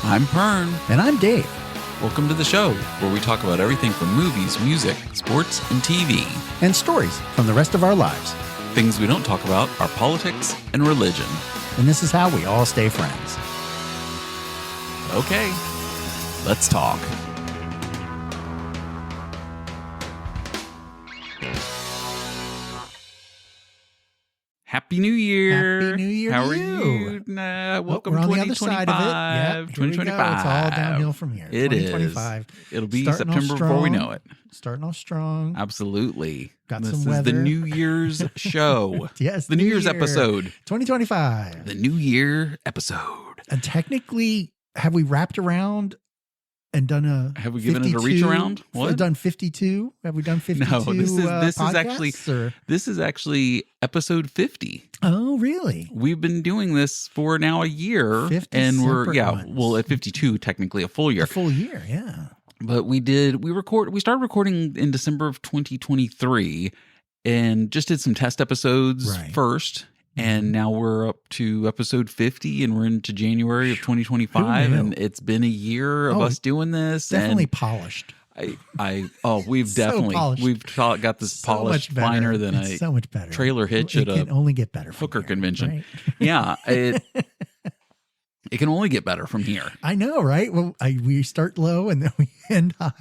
I'm Pern. And I'm Dave. Welcome to the show, where we talk about everything from movies, music, sports, and TV. And stories from the rest of our lives. Things we don't talk about are politics and religion. And this is how we all stay friends. Okay, let's talk. Happy New Year. Happy New Year How to are you. Welcome we're to on 2025. the other side of it. Yep, 2025. It's all downhill from here. It 2025. is. It'll be Starting off September before we strong. know it. Starting off strong. Absolutely. Got this some is weather. the New Year's show. Yes. The New Year's episode. 2025. The New Year episode. And technically, have we wrapped around and done a Have we given it a reach around? What? We've done 52? Have we done 52 No, this podcasts, is actually episode 50. Oh, really? We've been doing this for now a year, 50 and we're separate ones. at 52 technically a full year. A full year, yeah. But we started recording in December of 2023 and just did some test episodes first. And now we're up to episode 50 and we're into January of 2025. And it's been a year of us doing this. Definitely and polished. We've So definitely, polished. got this So polished much better. finer than It's so much better. trailer hitch It at can a only get better from hooker here, convention. right? Yeah. It can only get better from here. I know, right? Well, we start low and then we end high.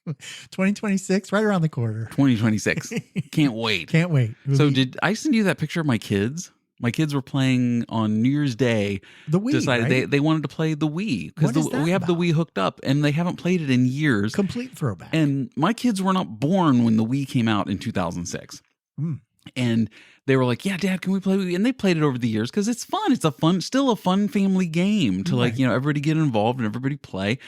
2026, right around the corner. 2026. Can't wait. Can't wait. Did I send you that picture of my kids? My kids were playing on New Year's Day. The Wii, decided right? they wanted to play the Wii What is that we have the about? Wii hooked up and they haven't played it in years. Complete throwback. And my kids were not born when the Wii came out in 2006. Mm. And they were like, "Yeah, Dad, can we play Wii?" And they played it over the years because it's fun. It's still a fun family game to everybody get involved and everybody play.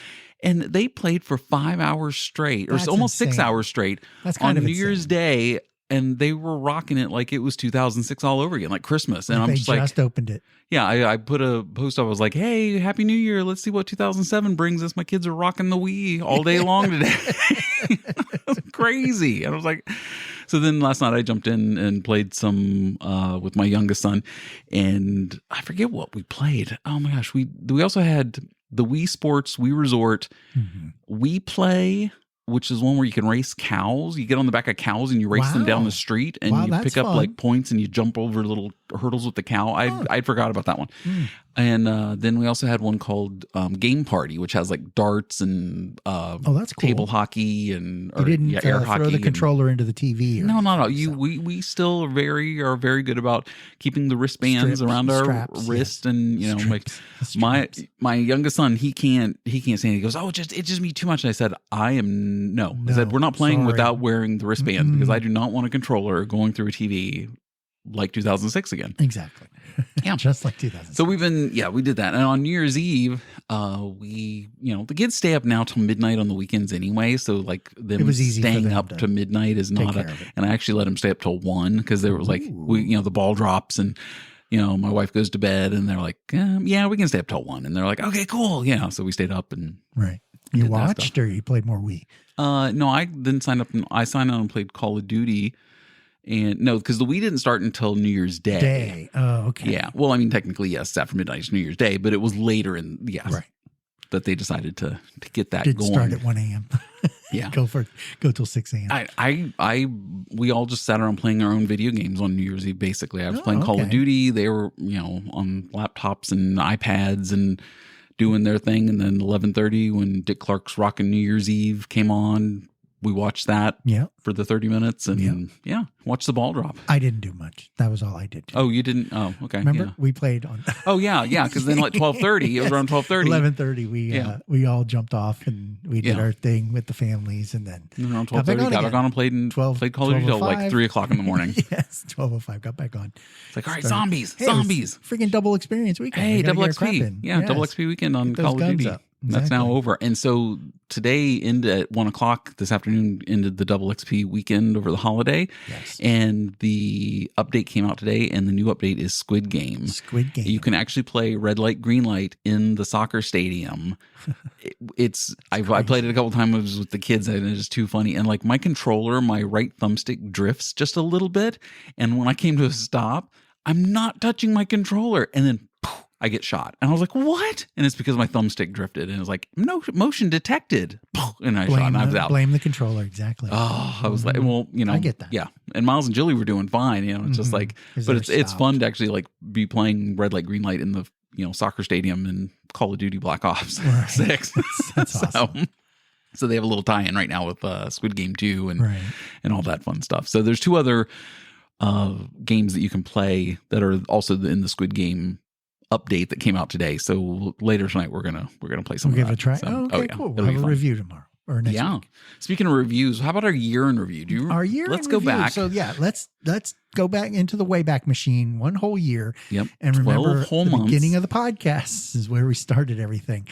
And they played for 5 hours straight, or That's almost 6 insane. hours straight That's kind on of New Year's Day. And they were rocking it like it was 2006 all over again, like Christmas. And I'm they just opened it. yeah, I put a post. I was like, "Hey, Happy New Year! Let's see what 2007 brings us." My kids are rocking the Wii all day long today. It was crazy. And I was like, so then last night I jumped in and played some with my youngest son, and I forget what we played. Oh my gosh, we also had the Wii Sports, Wii Resort, Wii Play, which is one where you can race cows. You get on the back of cows and you race them down the street, and you pick up like points and you jump over little hurdles with the cow. I'd forgot about that one. And then we also had one called Game Party, which has like darts and that's cool. table hockey and You didn't air hockey. throw the controller into the TV. No. We still are very good about keeping the wristbands around our wrist, and my youngest son, he can't say anything. He goes, "Oh, it's just me too much." And I said, I said, "We're not playing without wearing the wristbands because I do not want a controller going through a TV like 2006 again." Exactly. Yeah. Just like 2006. So we did that. And on New Year's Eve, the kids stay up now till midnight on the weekends anyway. So like them It was easy for staying them up to midnight is not care of it. and I actually let them stay up till 1 because they were like, the ball drops and, my wife goes to bed and they're like, yeah, we can stay up till 1. And they're like, okay, cool. Yeah. So we stayed up and. Right. You watched or you played more Wii? No, I didn't sign up. I signed on and played Call of Duty. And no, because the Wii didn't start until New Year's Day. Oh, okay. Yeah. Well, I mean, technically, yes, after midnight is New Year's Day, but it was later that they decided to get that Didn't going. start at 1 a.m. Yeah. Go till 6 a.m. We all just sat around playing our own video games on New Year's Eve, basically. I was playing Call of Duty. They were, on laptops and iPads and doing their thing. And then 11:30 when Dick Clark's Rockin' New Year's Eve came on, we watched that for the 30 minutes and watched the ball drop. I didn't do much. That was all I did. Oh, you didn't? Oh, okay. Remember we played on. Oh yeah. Because then like 12:30, it was around 12:30. 11:30. We all jumped off and we did our thing with the families, and then around 12:30 got back on and played Call of Duty till like 3 o'clock in the morning. Yes, 12:05 got back on. It's like, all right, zombies. Freaking double experience weekend. Hey, double XP. Yeah, double XP weekend on Call of Duty. Exactly. That's now over. And so today ended at 1 o'clock this afternoon, ended the double XP weekend over the holiday. Yes. And the update came out today, and the new update is Squid Game. Squid Game. You can actually play red light, green light in the soccer stadium. I played it a couple times with the kids, and it's just too funny. And like my controller, my right thumbstick drifts just a little bit. And when I came to a stop, I'm not touching my controller. And then I get shot. And I was like, what? And it's because my thumbstick drifted. And it was like, no motion detected. And I shot and I was out. Blame the controller. Exactly. Oh, I was like, well, I get that. Yeah. And Miles and Julie were doing fine. It's just like, but it's fun to actually like be playing red light, green light in the, soccer stadium in Call of Duty Black Ops 6. That's awesome. So they have a little tie-in right now with Squid Game 2 and all that fun stuff. So there's 2 other games that you can play that are also in the Squid Game update that came out today. So later tonight we're gonna play some. We'll of give it a try. So, okay, cool. We'll have a review tomorrow or next week. Speaking of reviews, how about our year in review? Let's go back. So let's go back into the Wayback Machine, one whole year. Yep. And remember whole the months. beginning of the podcast is where we started everything.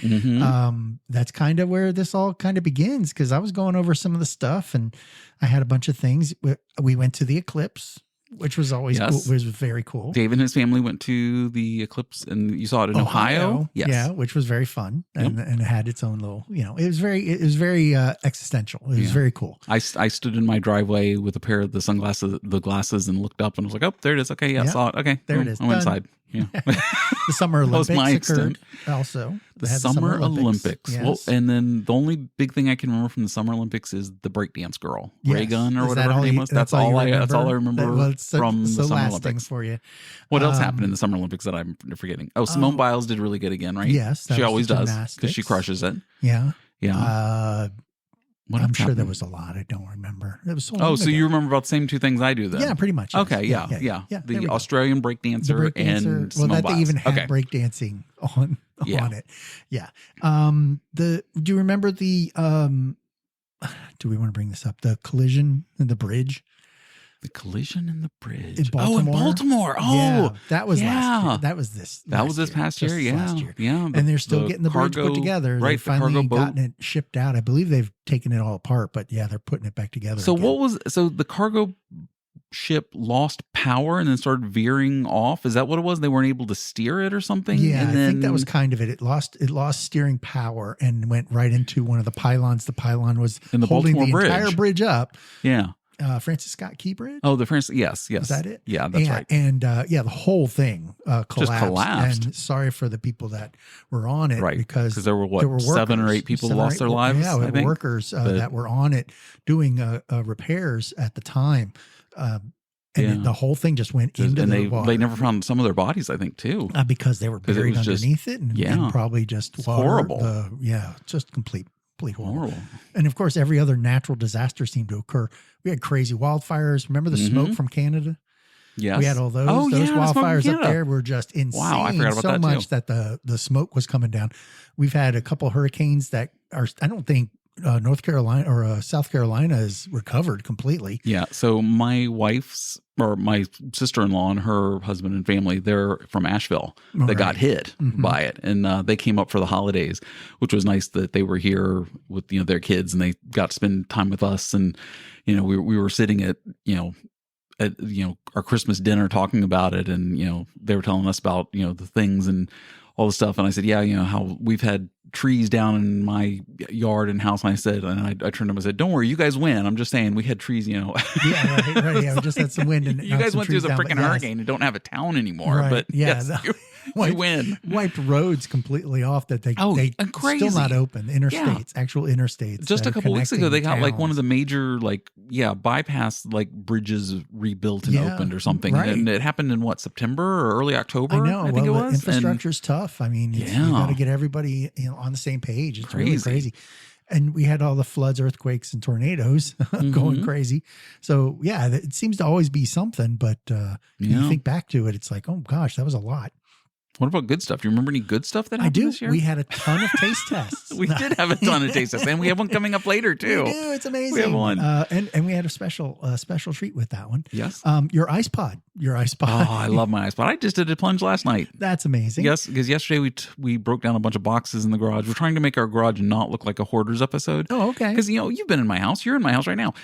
That's kind of where this all kind of begins, because I was going over some of the stuff and I had a bunch of things. We went to the eclipse, which was always cool. It was very cool. Dave and his family went to the eclipse, and you saw it in Ohio. Yes. Yeah, which was very fun, and it had its own little. It was very existential. It was very cool. I stood in my driveway with a pair of the glasses, and looked up and was like, oh, there it is. Okay, I saw it. Okay, there it is. I went inside. Yeah. The Summer Olympics occurred also. The Summer Olympics. Yes. Well, and then the only big thing I can remember from the Summer Olympics is the breakdance girl, Ray Gun or whatever her name was. That's all I remember from the Summer Olympics. For you. What else happened in the Summer Olympics that I'm forgetting? Oh, Simone Biles did really good again, right? Yes, she always does because she crushes it. Yeah. Yeah. I'm sure there was a lot. I don't remember. It was so long so ago. You remember about the same 2 things I do then? Yeah, pretty much. Yes. Okay, yeah. The Australian breakdancer and Simone Biles. They even had breakdancing on it. Yeah. Do you remember the? Do we want to bring this up? The collision in the bridge. The collision in the bridge. In Baltimore. Oh, in Baltimore. Oh, yeah, that was last year. That was this. That was this past year. Yeah, last year. Yeah. And they're still getting the bridge put together. Right, they've finally gotten it shipped out. I believe they've taken it all apart, but yeah, they're putting it back together. So again. So the cargo ship lost power and then started veering off? Is that what it was? They weren't able to steer it or something? Yeah, I think that was kind of it. It lost steering power and went right into one of the pylons. The pylon was holding the entire bridge up. Yeah. Francis Scott Key Bridge. Oh, the Francis. Yes. Is that it? Yeah, that's right. And the whole thing collapsed. Just collapsed. And sorry for the people that were on it, right? Because there were 7 or 8 people lost their lives. Yeah, I think workers that were on it doing repairs at the time. And the whole thing just went into the water. They never found some of their bodies, I think, too. Because they were buried underneath it and probably just water. Horrible. Just completely horrible. And of course, every other natural disaster seemed to occur. We had crazy wildfires. Remember the smoke from Canada? Yes. We had all those. Those wildfires up there were just insane. Wow, I forgot about so that much too. that the smoke was coming down. We've had a couple hurricanes that are, I don't think North Carolina or South Carolina has recovered completely. Yeah. So my my sister-in-law and her husband and family, they're from Asheville. They got hit by it, and they came up for the holidays, which was nice that they were here with their kids, and they got to spend time with us. And we were sitting at our Christmas dinner talking about it, and they were telling us about the things and all the stuff. And I said, how we've had trees down in my yard and house. And I said, and I turned to him and said, don't worry, you guys win. I'm just saying we had trees, Yeah, right. Yeah, we just had some wind. And you guys went through the freaking hurricane and don't have a town anymore. Right. But you win. Wiped roads completely off that they crazy. Still not open. Interstates, actual interstates. Just a couple weeks ago, they got like one of the major bypass bridges rebuilt and opened or something. Right. And it happened in September or early October? I know. I think it was. Infrastructure's tough. I mean, you got to get everybody on the same page. It's really crazy. And we had all the floods, earthquakes, and tornadoes going crazy. So, it seems to always be something. But you think back to it, it's like, oh, gosh, that was a lot. What about good stuff? Do you remember any good stuff that happened this year? We had a ton of taste tests. We did have a ton of taste tests, and we have one coming up later too. We do. It's amazing. We have one, and we had a special treat with that one. Yes. Your ice pod. Oh, I love my ice pod. I just did a plunge last night. That's amazing. Yes, because yesterday we broke down a bunch of boxes in the garage. We're trying to make our garage not look like a Hoarders episode. Oh, okay. Because you've been in my house. You're in my house right now.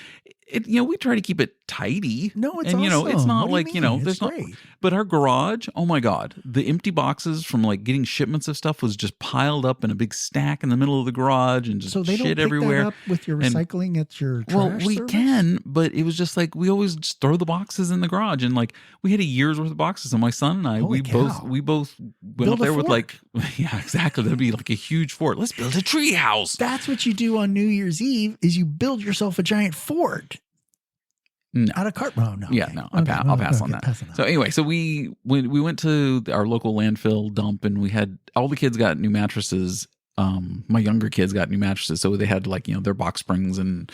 we try to keep it tidy. No, it's and awesome. It's not what do you like mean? there's It's great. not. But our garage, oh my God, the empty boxes from like getting shipments of stuff was just piled up in a big stack in the middle of the garage and just So they shit don't pick everywhere. that up with your recycling at your trash Well, we service? can, but it was just like we always just throw the boxes in the garage, and like we had a year's worth of boxes. So my son and I, Holy cow. we both went Build up a there with fort. like, yeah, exactly. That'd be like a huge fort. Let's build a tree house. That's what you do on New Year's Eve is you build yourself a giant fort. No. Out of cart. Oh, no. Yeah, okay. no, I'll pass on that. Pass on that. So anyway, so we went to our local landfill dump, and we had all the kids got new mattresses. My younger kids got new mattresses, so they had like their box springs and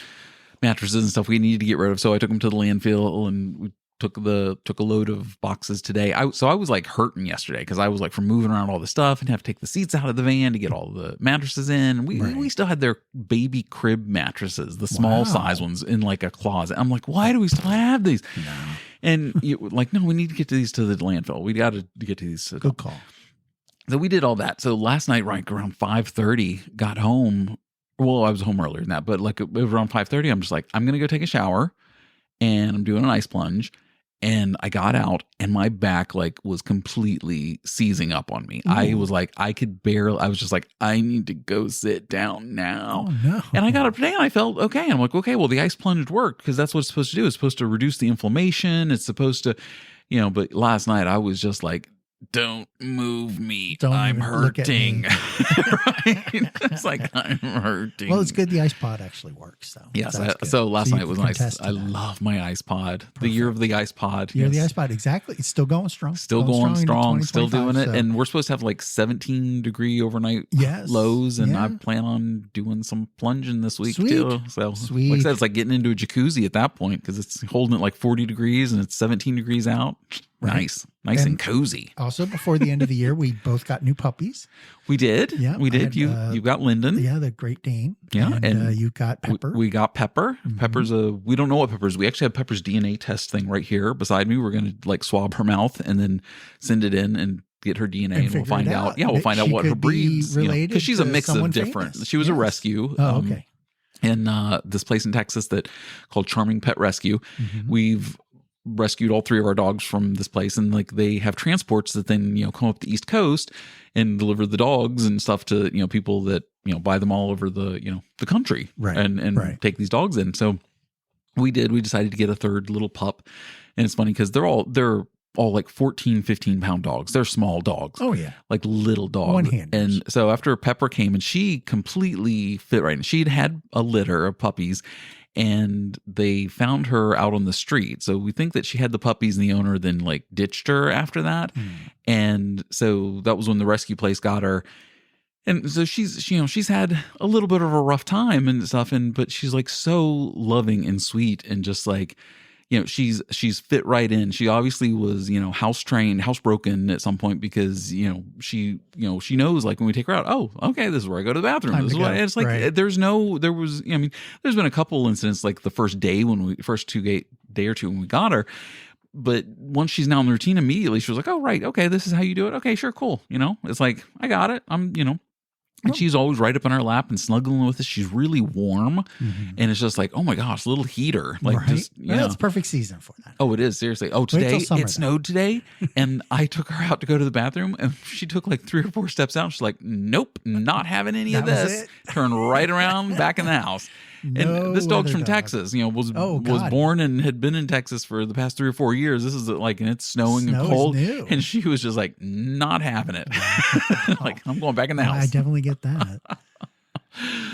mattresses and stuff we needed to get rid of. So I took them to the landfill, and we took a load of boxes today. I was like hurting yesterday because I was like from moving around all the stuff and have to take the seats out of the van to get all the mattresses in. And we still had their baby crib mattresses, the small size ones, in like a closet. I'm like, why do we still have these? No. And no, we need to get to these to the landfill. We got to get to these. Good call. So we did all that. So last night, right around 5:30, got home. Well, I was home earlier than that, but like around 5:30, I'm just like, I'm gonna go take a shower, and I'm doing an ice plunge. And I got out, and my back like was completely seizing up on me. Ooh. I was like, I was just like, I need to go sit down now. Oh, no. And I got up today and I felt okay. I'm like, okay, well, the ice plunge worked because that's what it's supposed to do. It's supposed to reduce the inflammation. It's supposed to, but last night I was just like, don't move me. I'm hurting. Right? It's like, I'm hurting. Well, it's good the ice pod actually works. So yes. So last night was nice. I love my ice pod. Perfect. The year of the ice pod. Year of the ice pod. Exactly. It's still going strong. Still going strong. Still doing it. So. And we're supposed to have like 17-degree overnight lows. And I plan on doing some plunging this week too. So like I said, it's like getting into a jacuzzi at that point because it's holding it like 40 degrees and it's 17 degrees out. Right. Nice and cozy. Also, before the end of the year, we both got new puppies. We did. Yeah, we did. You got Lyndon. Yeah, the Great Dane. Yeah, and you got Pepper. We got Pepper. Mm-hmm. Pepper's we don't know what Pepper's. We actually have Pepper's DNA test thing right here beside me. We're going to like swab her mouth and then send it in and get her DNA, and we'll find out. Yeah, we'll find out what her breed's. Because she's a mix of different. Famous. She was a rescue. Oh, okay. In this place in Texas called Charming Pet Rescue. Mm-hmm. We've rescued all 3 of our dogs from this place, and like they have transports that then come up the East Coast and deliver the dogs and stuff to people that buy them all over the the country, right, and take these dogs in. So we decided to get a third little pup, and it's funny because they're all like 14-15 pound dogs. They're small dogs. Oh yeah, like little dogs. One-handers. And so after Pepper came, and she completely fit right in. She'd had a litter of puppies, and they found her out on the street. So we think that she had the puppies, and the owner then like ditched her after that. And so that was when the rescue place got her. And so she's had a little bit of a rough time and stuff. But she's like so loving and sweet, and just like, she's fit right in. She obviously was, housebroken at some point because, she knows like when we take her out, oh, okay, this is where I go to the bathroom. This is why it's like, there's been a couple incidents like the first day day or two when we got her. But once she's now in the routine, immediately she was like, oh, right. Okay. This is how you do it. Okay, sure. Cool. It's like, I got it. And she's always right up in our lap and snuggling with us. She's really warm. Mm-hmm. And it's just like, oh my gosh, little heater. Like, it's perfect season for that. Oh, it is. Seriously. Oh, today it snowed today. And I took her out to go to the bathroom, and she took like 3 or 4 steps out. She's like, nope, not having any of this. Turn right around back in the house. And this dog's from Texas, was born and had been in Texas for the past 3 or 4 years. This is like, and it's snowing and cold. And she was just like, not having it. Like, I'm going back in the house. I definitely get that.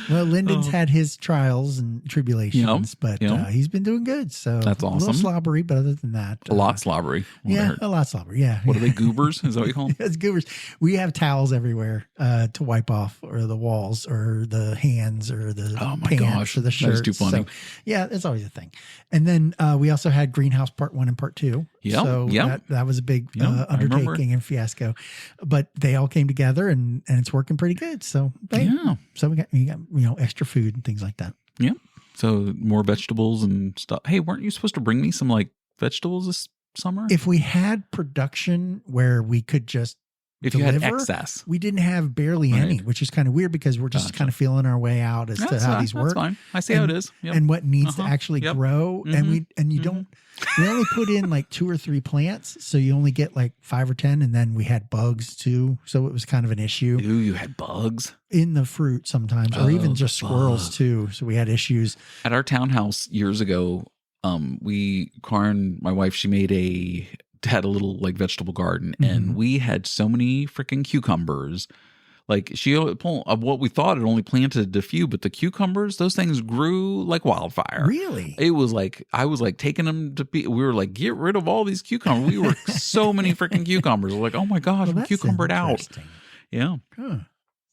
Well, Lyndon's had his trials and tribulations, but he's been doing good. So that's awesome. A little slobbery, but other than that, a lot slobbery. A lot slobbery. Yeah. What are they? Goobers? Is that what you call them? It's goobers. We have towels everywhere to wipe off, or the walls, or the hands, or the pants, or the shirts. That's too funny. So, yeah, it's always a thing. And then we also had Greenhouse Part 1 and Part 2. Yeah. So that was a big undertaking and fiasco, but they all came together, and it's working pretty good. So so we got extra food and things like that. Yeah. So more vegetables and stuff. Hey, weren't you supposed to bring me some like vegetables this summer? If we had production where we could just If deliver, you had excess. we didn't have barely any, which is kind of weird because we're just kind of feeling our way out as to how these work. That's fine. I see how it is. Yep. And what needs to actually grow. And you don't, we only put in like 2 or 3 plants. So you only get like 5 or 10. And then we had bugs too. So it was kind of an issue. Ooh, you had bugs? In the fruit sometimes, or even just squirrels too. So we had issues. At our townhouse years ago, Karen, my wife, she had a little like vegetable garden, and we had so many freaking cucumbers. Like what we thought it only planted a few, but the cucumbers, those things grew like wildfire. Really? It was like, I was like taking them we were like, get rid of all these cucumbers. We were so many freaking cucumbers. We're like, oh my gosh, I'm cucumbered out. Yeah. Huh.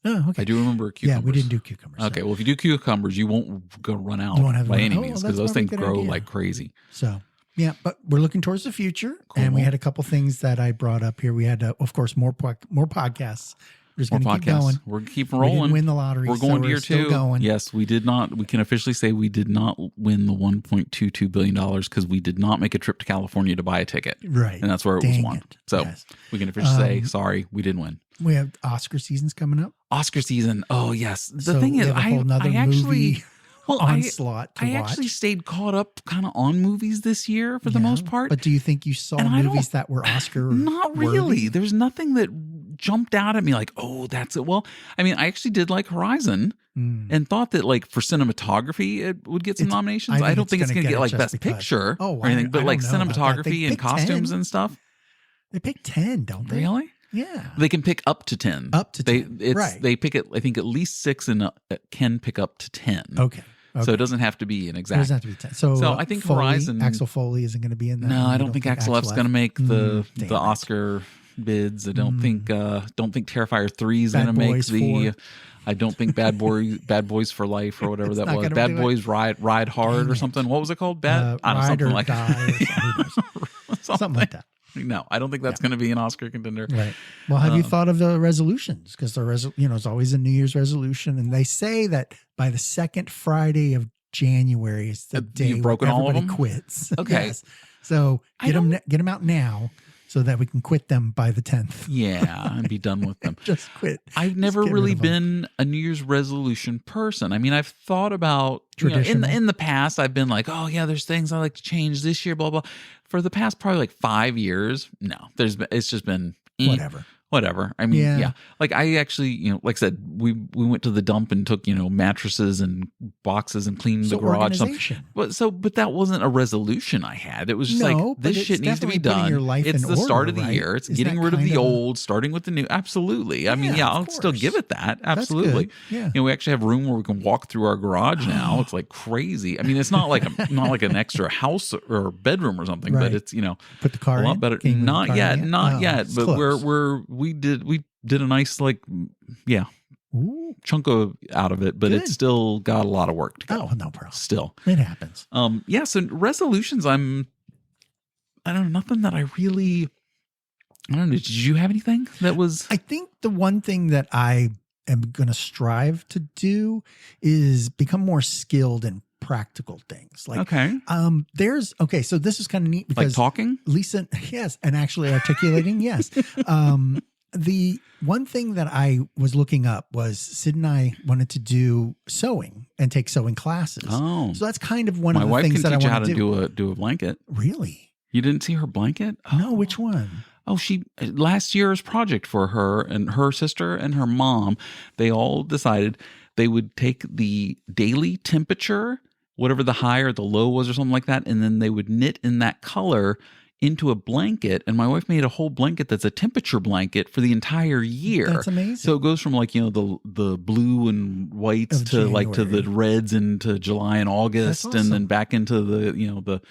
Oh, okay. I do remember cucumbers. Yeah, we didn't do cucumbers. Okay, well, if you do cucumbers, you won't go run out by any means, because those things grow like crazy. So, yeah, but we're looking towards the future, and we had a couple things that I brought up here. We had, of course, more podcasts. We're just going to keep going. We're keeping rolling. We didn't win the lottery. We're going to year 2. Going. Yes, we did not. We can officially say we did not win the $1.22 billion because we did not make a trip to California to buy a ticket. Right. And that's where it was won. So we can officially say, sorry, we didn't win. We have Oscar seasons coming up. Oscar season. Oh, yes. The thing is, I actually... onslaught I actually stayed caught up kind of on movies this year for the most part. But do you think you saw movies that were Oscar Not worthy? really. There's nothing that jumped out at me like, oh, that's it. Well, I mean, I actually did like Horizon and thought that like for cinematography, it would get some nominations. I don't think it's going to get like Best Picture or anything, but like cinematography and costumes 10. And stuff. They pick 10, don't they? Really? Yeah. They can pick up to 10. Up to 10. They pick it, I think at least 6 and can pick up to 10. Okay. So it doesn't have to be an exact. It doesn't have to be 10. So I think Horizon. Axel Foley isn't going to be in that. No, I don't think Axel F's going to make the Oscar bids. I don't think Terrifier 3 is going to make the. 4. I don't think Bad Boys for Life or whatever that was. Bad Boys Ride Hard or something. What was it called? Something like something like that. No, I don't think that's going to be an Oscar contender. Right. Well, have you thought of the resolutions? Because it's always a New Year's resolution, and they say that by the second Friday of January is the day where everybody quits. Okay. Yes. So get them out now, so that we can quit them by the 10th. Yeah, and be done with them. Just quit. I've never really been a New Year's resolution person. I mean, I've thought about in the past. I've been like, oh yeah, there's things I like to change this year. Blah blah. For the past probably like 5 years, no, it's just been whatever. I mean, yeah. Like I actually, like I said, we went to the dump and took, mattresses and boxes and cleaned the garage. But that wasn't a resolution I had. It was just this shit needs to be done. It's the start of the year. It's getting rid of the old, starting with the new. Absolutely. I mean, I'll still give it that. Absolutely. Yeah. We actually have room where we can walk through our garage now. It's like crazy. I mean, it's not like an extra house or bedroom or something, but it's, put the car a lot in? better. Not yet. But we did a nice chunk out of it, but it's still got a lot of work to go. Oh, no problem. Still. It happens. So resolutions, I don't know, nothing that I really, I don't know. Did you have anything that was? I think the one thing that I am going to strive to do is become more skilled in practical things. Like, so this is kind of neat because like talking, Lisa, yes, and actually articulating, yes. The one thing that I was looking up was Sid and I wanted to do sewing and take sewing classes. Oh, so that's kind of one of the things that I want to do. My wife can teach you how to do a blanket. Really? You didn't see her blanket? Oh. No, which one? Oh, last year's project for her and her sister and her mom, they all decided they would take the daily temperature, whatever the high or the low was or something like that, and then they would knit in that color into a blanket. And my wife made a whole blanket that's a temperature blanket for the entire year. That's amazing. So it goes from the blue and whites to to the reds into July and August, awesome. And then back into the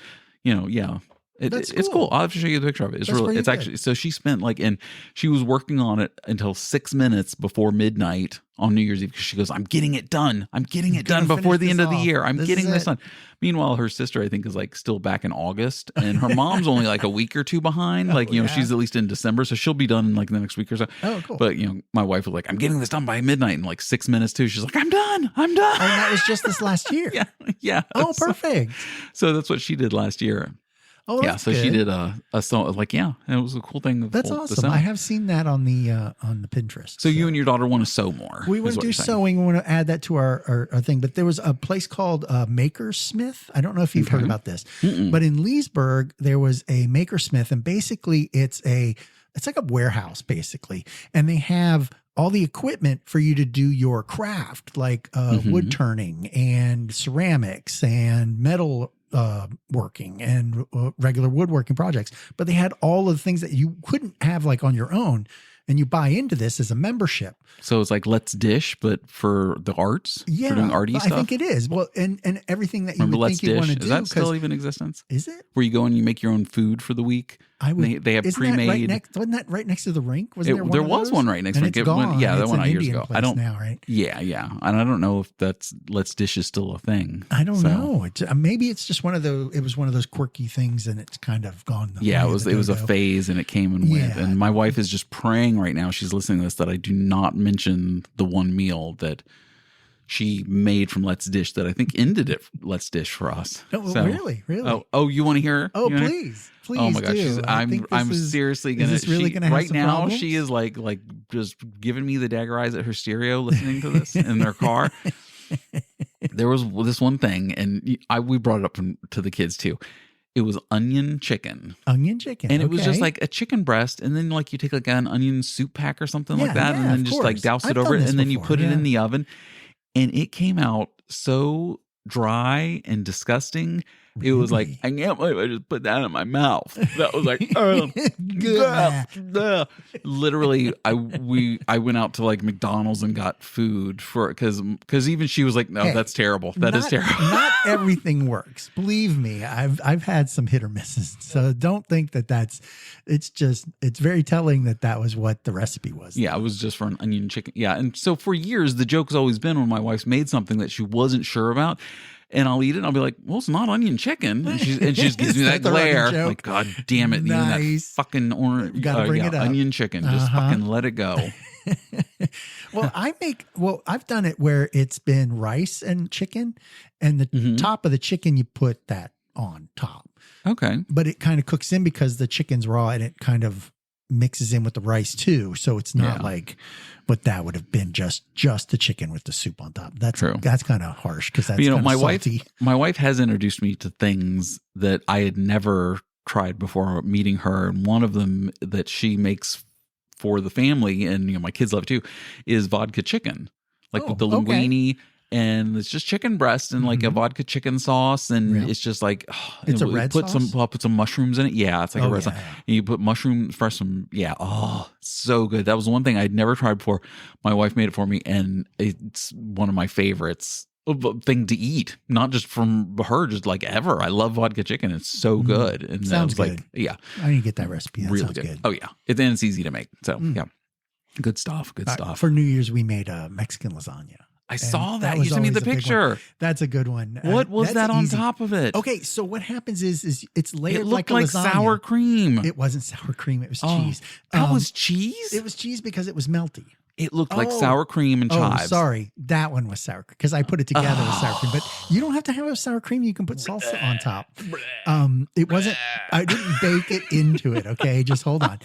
it's cool. I'll have to show you the picture of it. It's actually, so she spent and she was working on it until 6 minutes before midnight on New Year's Eve because she goes, I'm getting it done. I'm getting it done before the end of the year. I'm getting this done. Meanwhile, her sister, I think, is still back in August, and her mom's only a week or two behind. She's at least in December, so she'll be done in the next week or so. Oh, cool. But my wife was like, I'm getting this done by midnight in 6 minutes too. She's like, I'm done. Oh, and that was just this last year. Yeah. Oh, perfect. So that's what she did last year. Oh, yeah. that's So good. she did a song, like, yeah, and it was a cool thing. That's awesome. I have seen that on the Pinterest. So you and your daughter want to sew more. We want to do sewing. We want to add that to our thing. But there was a place called Makersmith. I don't know if you've heard about this, but in Leesburg there was a Makersmith, and basically it's like a warehouse basically, and they have all the equipment for you to do your craft, like wood turning and ceramics and metal working and regular woodworking projects. But they had all of the things that you couldn't have like on your own. And you buy into this as a membership. So it's like Let's Dish, but for the arts? Yeah. For doing arty stuff? I think it is. Well, and everything that you Remember would Let's think you Dish? want to do. Is that still even in existence? Is it? Where you go and you make your own food for the week? I would. They have pre-made. Wasn't that right next to the rink? Wasn't there one? There was one right next to the rink. It's gone. Yeah, that it's went an out years Indian ago. place I don't now, right? Yeah. And I don't know if that's Let's Dish is still a thing. I don't know. Maybe it's just one of those. It was one of those quirky things, and it's kind of gone. Yeah, it was a phase, and it came and went. And my wife is just praying right now. She's listening to this that I do not mention the one meal that she made from Let's Dish that I think ended it Let's Dish for us. Oh, so, really? Oh, you want to hear her? Oh, please. Oh my gosh, do. I'm seriously gonna. Is this really gonna have right some now? problems? She is like just giving me the dagger eyes at her stereo, listening to this in their car. There was this one thing, and we brought it up to the kids too. It was onion chicken. And it was just like a chicken breast, and then like you take like an onion soup pack or something like that, and then just like douse it over it, and then you put it in the oven, and it came out so dry and disgusting. Really? It was like, I can't believe I just put that in my mouth. That was like, literally, I went out to like McDonald's and got food for it because even she was like, no, that's terrible. That is terrible. Not everything works. Believe me, I've had some hit or misses. So don't think it's very telling that was what the recipe was. Yeah, it was just for an onion chicken. Yeah, and so for years the joke has always been when my wife's made something that she wasn't sure about. And I'll eat it and I'll be like, well, it's not onion chicken. And she just gives me that glare. Like, God damn it. Nice. Even that fucking orange bring it up. Onion chicken. Just fucking let it go. Well, I've done it where it's been rice and chicken, and the top of the chicken, you put that on top. Okay. But it kind of cooks in because the chicken's raw and it kind of mixes in with the rice too. So it's not like what that would have been just the chicken with the soup on top. That's true. That's kind of harsh because that's my wife has introduced me to things that I had never tried before meeting her. And one of them that she makes for the family, and my kids love it too, is vodka chicken. Like with the linguine. And it's just chicken breast and like a vodka chicken sauce, and it's just like it's a red sauce. I'll put some mushrooms in it. Yeah, it's like a red sauce. And you put mushrooms for some. Yeah, so good. That was one thing I'd never tried before. My wife made it for me, and it's one of my favorites thing to eat. Not just from her, just like ever. I love vodka chicken. It's so good. And sounds good. Like, yeah, I need to get that recipe. That really good. Oh yeah, it's easy to make. So yeah, good stuff. Good stuff. For New Year's, we made a Mexican lasagna. I saw that. You sent me the picture. That's a good one. What was that on top of it? Okay, so what happens is it's layered it looked like a lasagna. Sour cream. It wasn't sour cream. It was cheese. That was cheese? It was cheese because it was melty. It looked like sour cream and chives. Oh, sorry. That one was sour cream because I put it together with sour cream. But you don't have to have a sour cream. You can put salsa on top. It wasn't, I didn't bake it into it. Okay. Just hold on.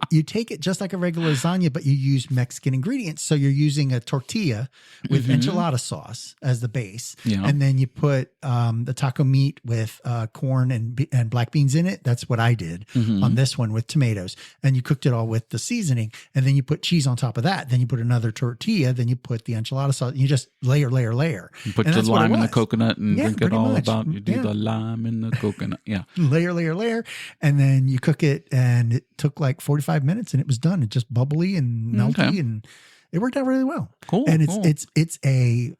You take it just like a regular lasagna, but you use Mexican ingredients. So you're using a tortilla with enchilada sauce as the base. Yeah. And then you put the taco meat with corn and black beans in it. That's what I did on this one with tomatoes. And you cooked it all with the seasoning. And then you put cheese on top of that. Then you put another tortilla. Then you put the enchilada sauce. And you just layer. You put the lime in the coconut and drink it all about. You do the lime in the coconut. Yeah. Layer. And then you cook it, and it took like 45 minutes and it was done. It's just bubbly and melty and it worked out really well. Cool. And it's a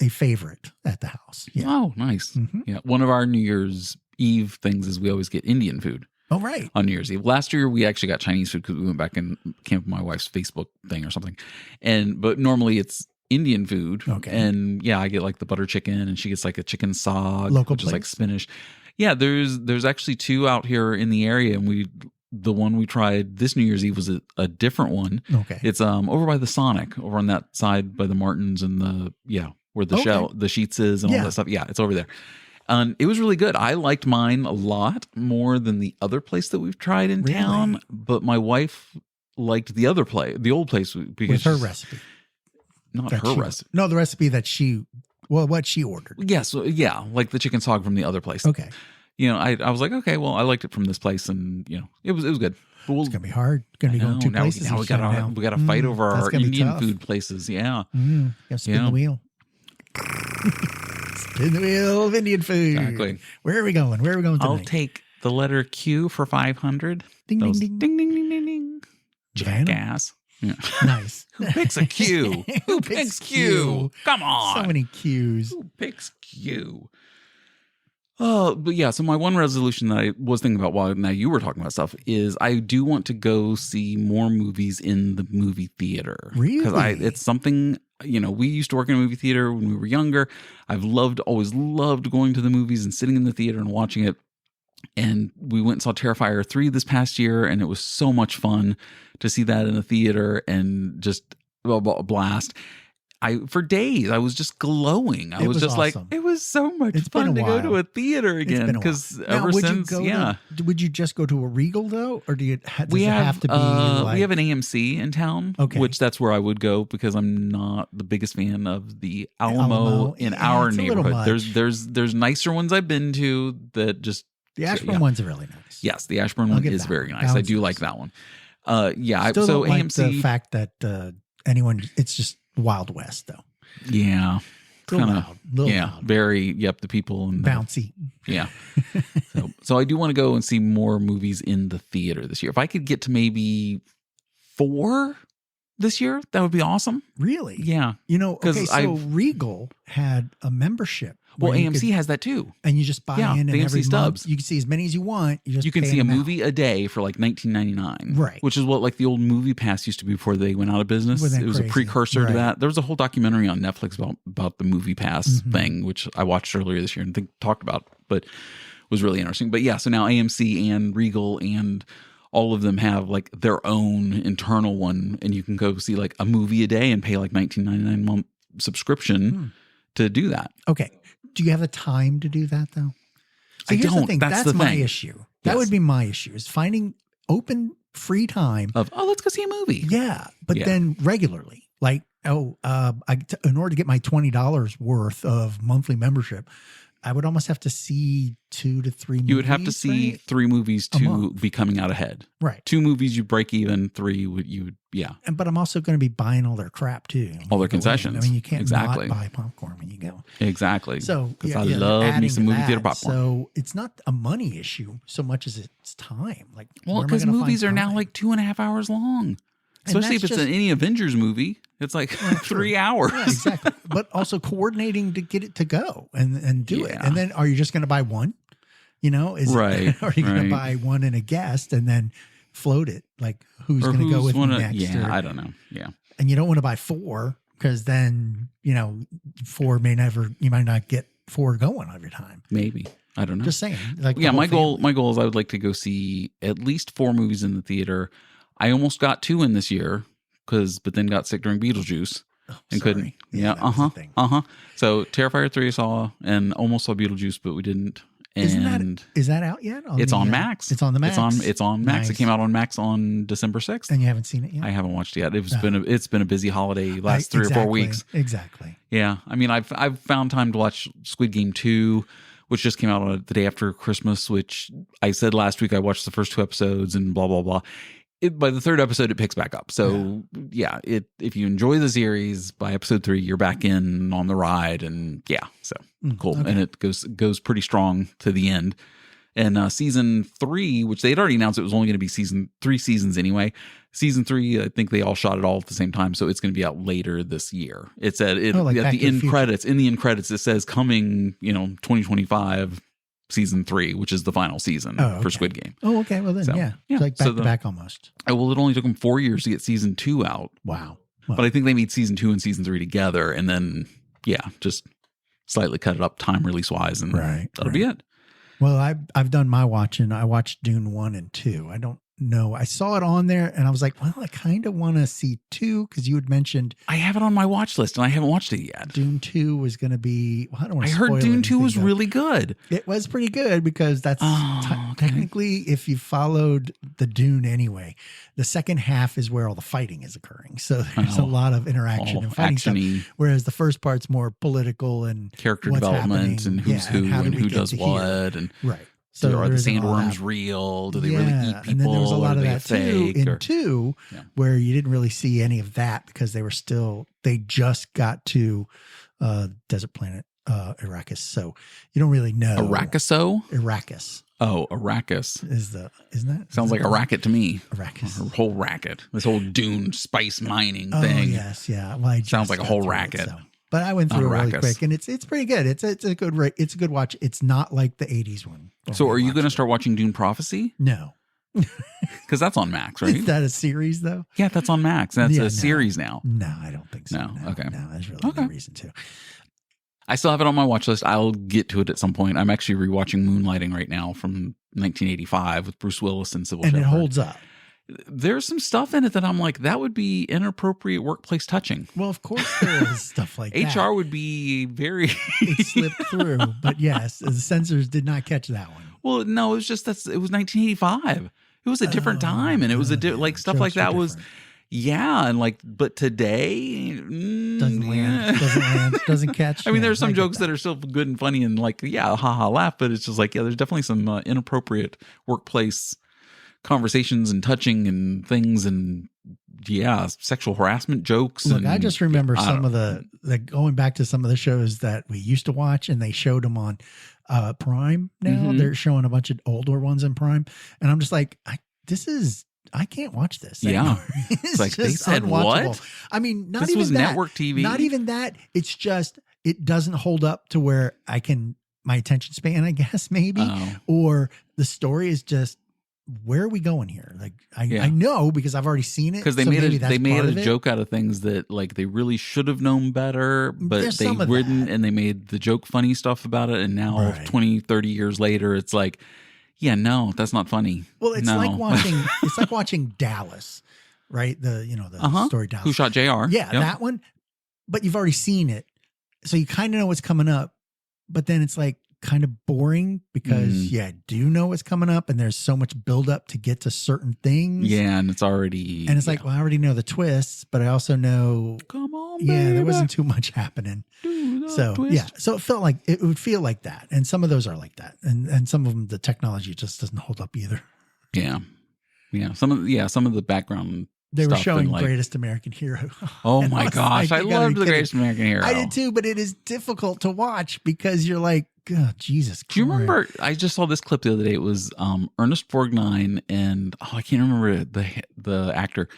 favorite at the house. Yeah. Oh, nice. Yeah. One of our New Year's Eve things is we always get Indian food. Oh, right. On New Year's Eve. Last year, we actually got Chinese food because we went back and came up with my wife's Facebook thing or something. But normally it's Indian food. Okay. And yeah, I get like the butter chicken, and she gets like a chicken sog, which is like spinach. Yeah, there's actually two out here in the area, and the one we tried this New Year's Eve was a different one. Okay. It's over by the Sonic, over on that side by the Martins and where the Sheets is and all that stuff. Yeah, it's over there. And it was really good. I liked mine a lot more than the other place that we've tried in town. But my wife liked the other place, the old place, because with her recipe. Not her recipe. No, the recipe that what she ordered. Yes, like the chicken sog from the other place. Okay. I was like, okay, well, I liked it from this place, and it was good. But it's gonna be hard. Gonna be going two places. Now we got to fight over our Indian food places. Yeah. Spin the wheel. Spin the wheel of Indian food. Exactly. Where are we going? Tonight? I'll take the letter Q for 500. Ding ding ding ding ding ding ding ding. Jackass. Yeah. Nice. Who picks a Q? Who picks Q? Come on. So many Qs. Who picks Q? Oh, but yeah, so my one resolution that I was thinking about while now you were talking about stuff is I do want to go see more movies in the movie theater. Really? Because it's something, we used to work in a movie theater when we were younger. I've always loved going to the movies and sitting in the theater and watching it. And we went and saw Terrifier 3 this past year, and it was so much fun to see that in a theater and just a blast. For days, I was just glowing. I was just awesome. Like, it was so much fun to go to a theater again. Because ever since, would you just go to a Regal though, or does it have to be? We have an AMC in town, which that's where I would go because I'm not the biggest fan of the Alamo in our neighborhood. There's nicer ones I've been to that just the Ashburn ones are really nice. Yes, the Ashburn one is very nice. I do like that one. Still so don't AMC like the fact that it's just Wild West though. Yeah. Little loud. Very, the people and bouncy. Yeah. So I do want to go and see more movies in the theater this year. If I could get to maybe 4 this year, that would be awesome. Really? Yeah. Regal had a membership. Well, AMC has that too. And you just buy in and every month you can see as many as you want. You can see a movie a day for like $19.99. Right. Which is what like the old Movie Pass used to be before they went out of business. It was a precursor to that. There was a whole documentary on Netflix about the Movie Pass thing, which I watched earlier this year and talked about, but was really interesting. But yeah, so now AMC and Regal and all of them have like their own internal one, and you can go see like a movie a day and pay like $19.99 month subscription to do that. Okay. Do you have the time to do that though? So here's the thing. That's my issue. That would be my issue, is finding open free time let's go see a movie. Yeah. But then regularly, like, in order to get my $20 worth of monthly membership, I would almost have to see 2 to 3 movies. You would have to see 3 movies to be coming out ahead. Right. 2 movies, you break even. 3, yeah. But I'm also going to be buying all their crap too. All their concessions. I mean, you can't not buy popcorn when you go. Exactly. So, because I love me some movie theater popcorn. So it's not a money issue so much as it's time. Like, because movies are now like 2.5 hours long. Especially if it's any Avengers movie. It's like 3 hours. Yeah, exactly. But also coordinating to get it to go and do it. And then are you just going to buy one? Are you going to buy one and a guest and then float it? Like who's going to go with you next? Yeah, I don't know. Yeah. And you don't want to buy 4 because then, 4 you might not get 4 going every time. Maybe. I don't know. Just saying. Like my goal is I would like to go see at least 4 movies in the theater. I almost got 2 in this year but then got sick during Beetlejuice and couldn't. Yeah. So Terrifier 3 I saw and almost saw Beetlejuice, but we didn't. And is that out yet? It's on Max. It's on the Max. It's on Max. Nice. It came out on Max on December 6th. And you haven't seen it yet? I haven't watched it yet. It's been a busy holiday last 3 or 4 weeks. Exactly. Yeah. I mean, I've found time to watch Squid Game 2, which just came out the day after Christmas, which I said last week I watched the first 2 episodes and blah, blah, blah. By the 3rd episode, it picks back up. So if you enjoy the series, by episode 3, you're back in on the ride, and so cool. Okay. And it goes pretty strong to the end. And season 3, which they had already announced it was only going to be 3 seasons anyway. Season 3, I think they all shot it all at the same time, so it's going to be out later this year. It's at the end credits. In the end credits, it says coming, 2025. Season 3, which is the final season for Squid Game. Oh, okay. Well, then, it's like back to back almost. Well, it only took them 4 years to get season 2 out. Wow. Well, but I think they made season 2 and season 3 together, and then just slightly cut it up time release wise, and that'll be it. Well, I've done my watching. I watched Dune 1 and 2. I don't know. I saw it on there and I was like, well, I kind of want to see 2 because you had mentioned I have it on my watch list and I haven't watched it yet. Dune 2 was going to be, well, I don't want to I heard spoil Dune 2 was anything, really good. It was pretty good because that's technically, if you followed the Dune anyway, the second half is where all the fighting is occurring. So there's a lot of interaction and fighting stuff. Whereas the first part's more political and character development and who's who and who does what. And right. So are the sandworms real? Do they really eat people? And then there was a lot of that too in 2 where you didn't really see any of that because they just got to desert planet Arrakis. So you don't really know. Arrakis. Oh, Arrakis. Isn't that? Sounds like a racket to me. Arrakis. A whole racket. This whole Dune spice mining thing. Oh, yes. Yeah. Well, sounds like a whole racket. But I went through it really quick, and it's pretty good. It's a good watch. It's not like the 80s one. So are you going to start watching Dune Prophecy? No. Because that's on Max, right? Is that a series, though? Yeah, that's on Max. That's a series now. No, I don't think so. No. Okay. No, there's really no reason to. I still have it on my watch list. I'll get to it at some point. I'm actually rewatching Moonlighting right now from 1985 with Bruce Willis and Sybil Shepherd. And it holds up. There's some stuff in it that I'm like, that would be inappropriate workplace touching. Well, of course there is stuff like that. HR would be very... It slipped through, but yes, the censors did not catch that one. Well, no, it was just, it was 1985. It was a different time, and it was like stuff like that was... Yeah, and like, but today doesn't catch. I mean, there's some jokes that are still good and funny, and like, haha, laugh. But it's just like, there's definitely some inappropriate workplace conversations and touching and things, and sexual harassment jokes. Look, I just remember some of the going back to some of the shows that we used to watch, and they showed them on Prime. Now they're showing a bunch of older ones in Prime, and I'm just like, I can't watch this anymore. It's like they said what? I mean, this was network TV. Not even that. It's just it doesn't hold up to where my attention span, I guess, maybe, or the story is just, where are we going here? Like I know because I've already seen it. Because they made a joke out of things that like they really should have known better, but they wouldn't, and they made the joke funny stuff about it, and now 20, 30 years later, it's like, yeah, no, that's not funny. Well, it's like watching Dallas, right? The story Dallas. Who Shot JR. Yeah, that one. But you've already seen it. So you kind of know what's coming up. But then it's like kind of boring because I do know what's coming up, and there's so much buildup to get to certain things. Yeah, and it's already like, well, I already know the twists, but I also know, come on, baby, there wasn't too much happening. So twist. So it felt like it would feel like that, and some of those are like that, and some of them the technology just doesn't hold up either. Yeah. Some of the background. They were showing Greatest American Hero. Oh my gosh, I loved the Greatest American Hero. I did too, but it is difficult to watch because you're like, oh, Jesus Christ. Do you remember, I just saw this clip the other day. It was Ernest Borgnine and, I can't remember the actor.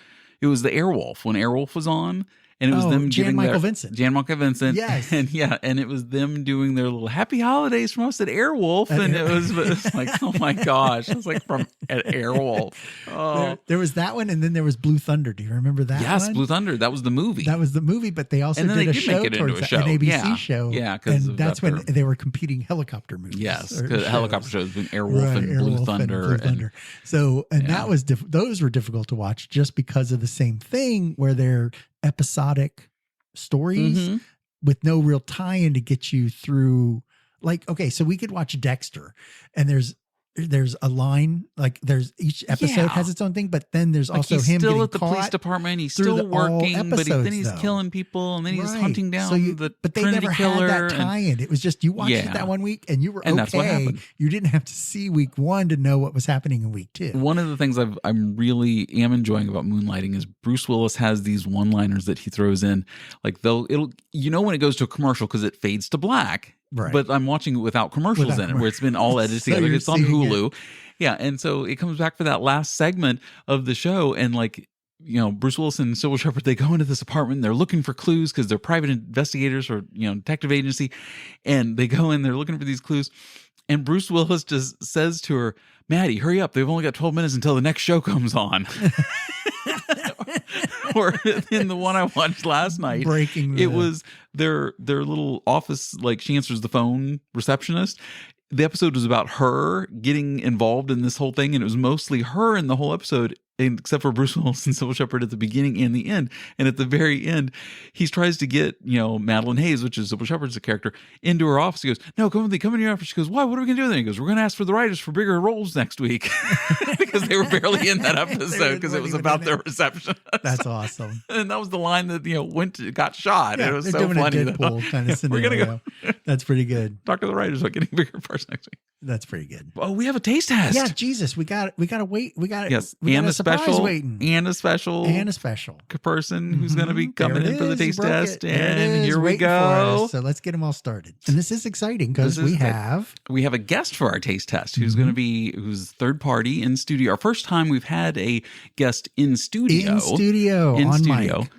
It was the Airwolf, when Airwolf was on. And it was them Jan Michael Vincent. Yes. And it was them doing their little happy holidays from us at Airwolf. And it was like, oh my gosh. It was like from at Airwolf. Oh. There was that one, and then there was Blue Thunder. Do you remember that one? Yes, Blue Thunder. That was the movie. But they also did a show towards an ABC show. Yeah. And that's when they were competing helicopter movies. Yes, because helicopter shows been Airwolf and Blue Thunder. So, that was those were difficult to watch just because of the same thing where they're episodic stories with no real tie-in to get you through. Like, okay, so we could watch Dexter, and there's a line, like there's each episode has its own thing, but then there's like also him still at the police department. He's still working, but then he's killing people, and then he's hunting down but they Trinity never killer. Had that tie-in. It was just you watched it that 1 week, and you were and that's what happened. You didn't have to see week 1 to know what was happening in week 2. One of the things I'm really enjoying about Moonlighting is Bruce Willis has these one-liners that he throws in, like when it goes to a commercial because it fades to black. Right. But I'm watching it without commercials in it, where it's been all edited together. It's on Hulu. Yeah. And so it comes back for that last segment of the show. And like, Bruce Willis and Sybil Shepherd, they go into this apartment and they're looking for clues because they're private investigators or, detective agency. And they go in, they're looking for these clues. And Bruce Willis just says to her, Maddie, hurry up. They've only got 12 minutes until the next show comes on. Or in the one I watched last night, it was their little office, like she answers the phone receptionist. the episode was about her getting involved in this whole thing, and it was mostly her in the whole episode, except for Bruce Willis and Sybil Shepherd at the beginning and the end. And at the very end, he tries to get, Madeline Hayes, which is Sybil Shepherd's character, into her office. He goes, "No, come with me, come in your office." She goes, "Why? What are we going to do then?" He goes, "We're going to ask for the writers for bigger roles next week." Because they were barely in that episode because it was about their reception. That's awesome. And that was the line that, got shot. Yeah, it was they're so doing funny. a Deadpool kind of scenario. We're going to go. That's pretty good. Talk to the writers about getting bigger parts next week. That's pretty good. Oh, we have a taste test. Yeah, Jesus, we got to wait. We got yes, we and got a special waiting. And a special person who's going to be coming in for the taste test. And here we go. So let's get them all started. And this is exciting because we have a guest for our taste test who's going to be who's third party in studio. Our first time we've had a guest in studio. Mic.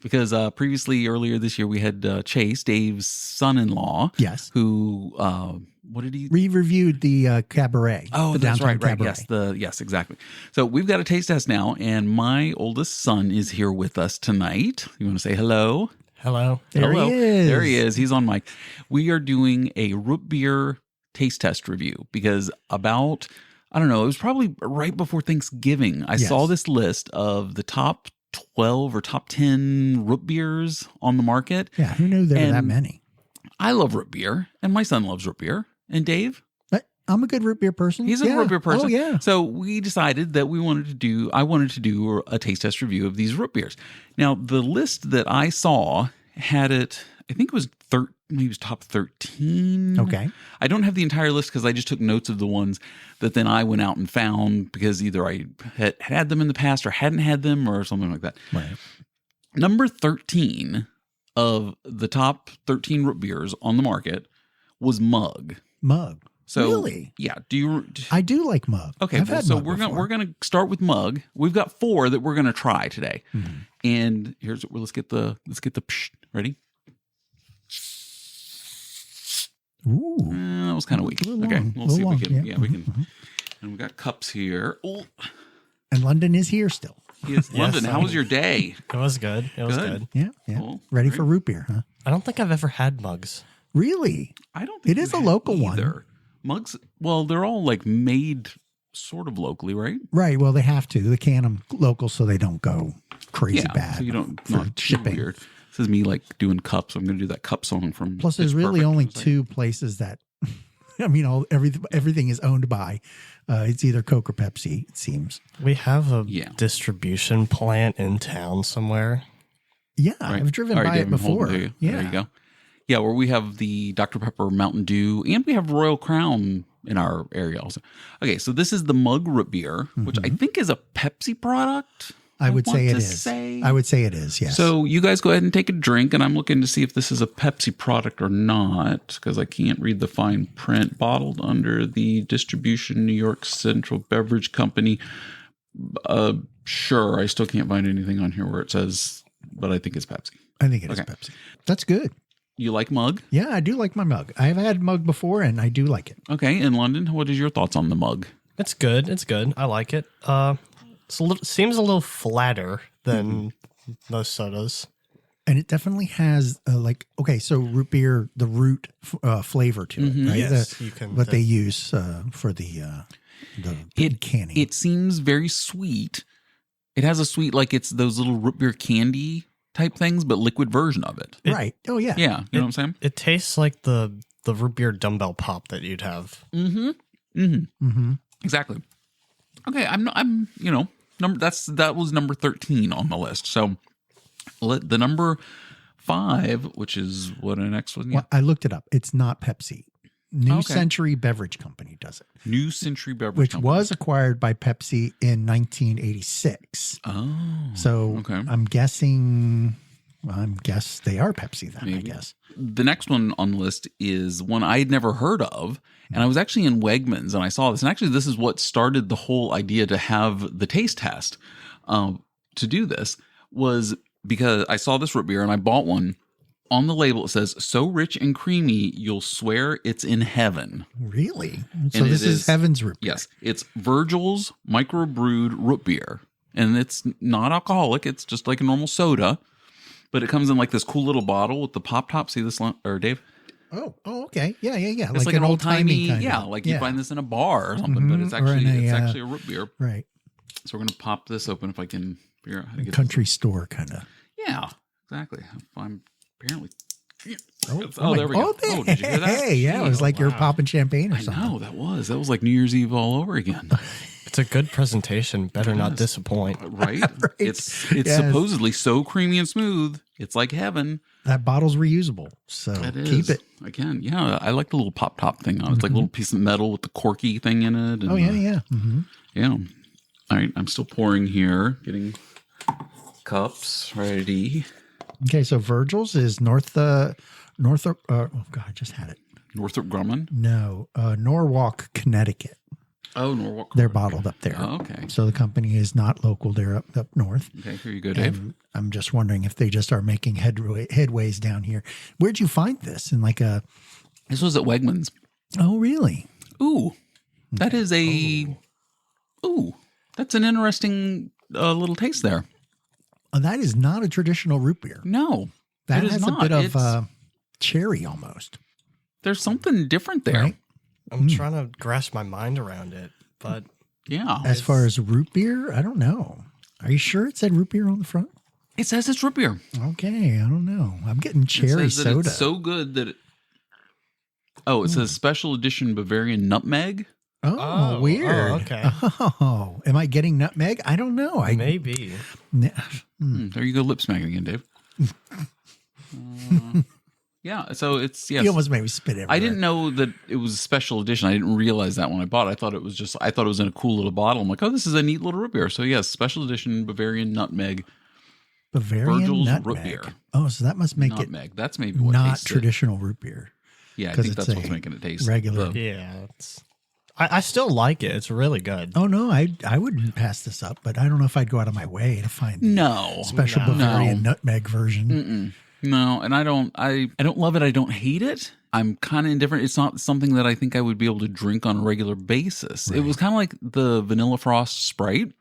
Because previously, earlier this year, we had Chase, Dave's son-in-law. Yes. Who, what did he? We reviewed the cabaret. Oh, the that's right. Cabaret. Yes, exactly. So we've got a taste test now, and my oldest son is here with us tonight. You want to say hello? Hello. Hello. There he is. He's on mic. We are doing a root beer taste test review because it was probably right before Thanksgiving. I saw this list of the top 12 or top 10 root beers on the market. Yeah, who knew there were that many? I love root beer, and my son loves root beer. And Dave? I'm a good root beer person. He's a root beer person. Oh, yeah. So we decided that I wanted to do a taste test review of these root beers. Now, the list that I saw had it, I think it was maybe it was top 13. Okay. I don't have the entire list because I just took notes of the ones that then I went out and found because either I had them in the past or hadn't had them or something like that. Right. Number 13 of the top 13 root beers on the market was Mug. So, really? Yeah. I do like Mug. Okay. So we're gonna start with Mug. We've got 4 that we're gonna try today, and let's get the psh, ready. Ooh, that was kind of weak. Okay, we'll see if we can. Yeah, we can. And we got cups here. Oh, and London is here still. Yes, London. How was your day? It was good. It was good. Yeah. Cool. Ready for root beer, huh? I don't think I've ever had Mugs. Really? I don't think it is a local one. Mugs. Well, they're all like made sort of locally, right? Right. Well, they have to. They can them local so they don't go crazy bad. So you don't not shipping. Weird. This is me like doing cups. I'm going to do that cup song from. Plus, there's really only 2 places that. I mean, everything is owned by. It's either Coke or Pepsi. It seems. We have a distribution plant in town somewhere. Yeah, right. I've driven by it before. There you go. Yeah, where we have the Dr. Pepper Mountain Dew, and we have Royal Crown in our area also. Okay, so this is the Mug root beer, which I think is a Pepsi product. I would say it is. I would say it is, yes. So you guys go ahead and take a drink, and I'm looking to see if this is a Pepsi product or not, because I can't read the fine print. Bottled under the distribution New York Central Beverage Company. Sure, I still can't find anything on here where it says, but I think it's Pepsi. I think it is Pepsi. That's good. You like Mug? Yeah, I do like my Mug. I've had Mug before, and I do like it. Okay, in London, what is your thoughts on the Mug? It's good. It's good. I like it. Seems a little flatter than most sodas. And it definitely has so root beer, the root flavor to it, right? Yes, what they use for the canning. It seems very sweet. It has a sweet, like it's those little root beer candy type things, but liquid version of it. Right. Oh, yeah. Yeah. You know what I'm saying? It tastes like the root beer dumbbell pop that you'd have. Exactly. Okay. That was number 13 on the list. So the number 5, which is what the next one. Yeah. Well, I looked it up. It's not Pepsi. New Century Beverage Company does it. New Century Beverage Company. Which Company. was acquired by Pepsi in 1986. Oh. So I'm guessing they are Pepsi then, Maybe. I guess. The next one on the list is one I had never heard of. And I was actually in Wegmans and I saw this. And actually, this is what started the whole idea to have the taste test to do this, was because I saw this root beer and I bought one. On the label, it says, "So rich and creamy, you'll swear it's in heaven." Really? So this is heaven's root beer. Yes. It's Virgil's microbrewed root beer. And it's not alcoholic. It's just like a normal soda. But it comes in like this cool little bottle with the pop top. See this, or Dave? Okay. Yeah. It's like an old-timey, kind yeah, of. like you find this in a bar or something, but it's actually a root beer. Right. So we're going to pop this open if I can figure out how to get country store kind of. Yeah, exactly. I'm apparently... Oh, there we go. Oh, did you hear that? Hey, yeah, it was like you're popping champagne or something. I know, that was like New Year's Eve all over again. It's a good presentation. Better not disappoint. Right? Right. It's supposedly so creamy and smooth. It's like heaven. That bottle's reusable, so keep it. Again, yeah, I like the little pop top thing on it. It's like a little piece of metal with the corky thing in it. And, yeah. Yeah. All right, I'm still pouring here, getting cups ready. Okay, so Virgil's is Northrop. I just had it. Northrop Grumman? No, Norwalk, Connecticut. Oh, Norwalk. They're bottled up there. Oh, okay. So the company is not local. They're up north. Okay, here you go, Dave. And I'm just wondering if they just are making headways down here. Where'd you find this? In like a... This was at Wegmans. Oh, really? Ooh, that is a... Ooh, that's an interesting little taste there. Oh, that is not a traditional root beer. No, that it is has not. A bit of cherry almost. There's something different there. Right? I'm trying to grasp my mind around it, but yeah. As far as root beer, I don't know. Are you sure it said root beer on the front? It says it's root beer. Okay, I don't know. I'm getting cherry soda. It's so good that it says special edition Bavarian nutmeg. Oh, weird. Oh, okay. Oh, am I getting nutmeg? I don't know. Maybe. There you go, lip smacking again, Dave. Yeah, so it's You almost made me spit everywhere. I didn't know that it was a special edition. I didn't realize that when I bought it. I thought it was in a cool little bottle. I'm like, oh, this is a neat little root beer. So yes, special edition Bavarian nutmeg. Bavarian Virgil's nutmeg. root beer. Oh, so that must make nutmeg. it That's maybe what not tastes traditional root beer. Yeah, I think that's what's making it taste regular. Yeah, I still like it. It's really good. Oh no, I wouldn't pass this up, but I don't know if I'd go out of my way to find the special Bavarian nutmeg version. Mm-mm. No, and I don't love it. I don't hate it. I'm kind of indifferent. It's not something that I think I would be able to drink on a regular basis. Right. It was kind of like the Vanilla Frost Sprite.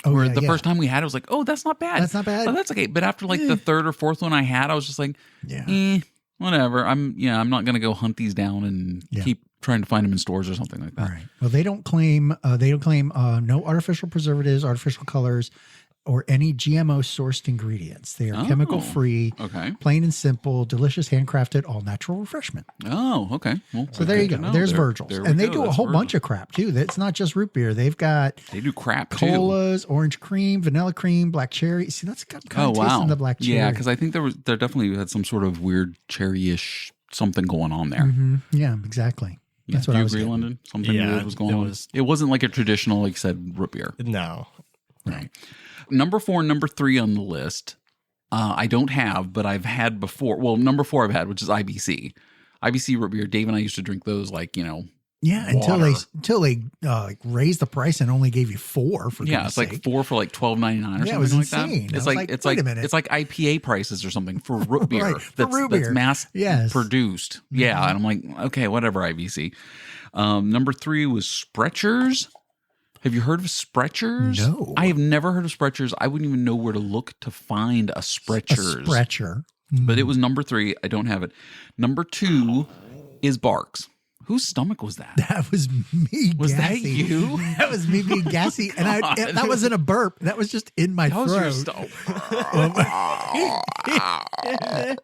Where the first time we had it, I was like, oh, that's not bad. That's not bad. Oh, that's okay. But after like the third or fourth one I had, I was just like, whatever. I'm not going to go hunt these down and keep trying to find them in stores or something like that. Right. Well, they don't claim no artificial preservatives, artificial colors, or any GMO sourced ingredients. They are chemical free, plain and simple, delicious, handcrafted, all natural refreshment. Oh, okay. Well, so there you go. There's Virgil's. And they do a whole bunch of crap too. It's not just root beer. They do crap too. Colas, orange cream, vanilla cream, black cherry. See, that's kind of tasting the black cherry. Yeah, because I think there definitely had some sort of weird cherry-ish something going on there. Mm-hmm. Yeah, exactly. Yeah. That's what Do I you was agree, getting. London? Something weird was going on. It wasn't like a traditional, like you said, root beer. No. Right. Number 4 and number 3 on the list, I don't have, but I've had before. Well, number 4 I've had, which is IBC. IBC root beer. Dave and I used to drink those like, yeah, until they raised the price and only gave you 4 for it's sake. like 4 for like $12.99 or something it was like insane. that. It's like IPA prices or something for root beer. Right, for root beer. That's mass produced. Yeah, and I'm like, okay, whatever, IBC. Number 3 was Sprecher's. Have you heard of Sprecher's? No. I have never heard of Sprecher's. I wouldn't even know where to look to find a Sprecher's. A Sprecher. But it was number 3. I don't have it. Number 2 is Barks. Whose stomach was that? That was me. Was gassy. that you? That was me being gassy, and that wasn't a burp. That was just in my throat. Was your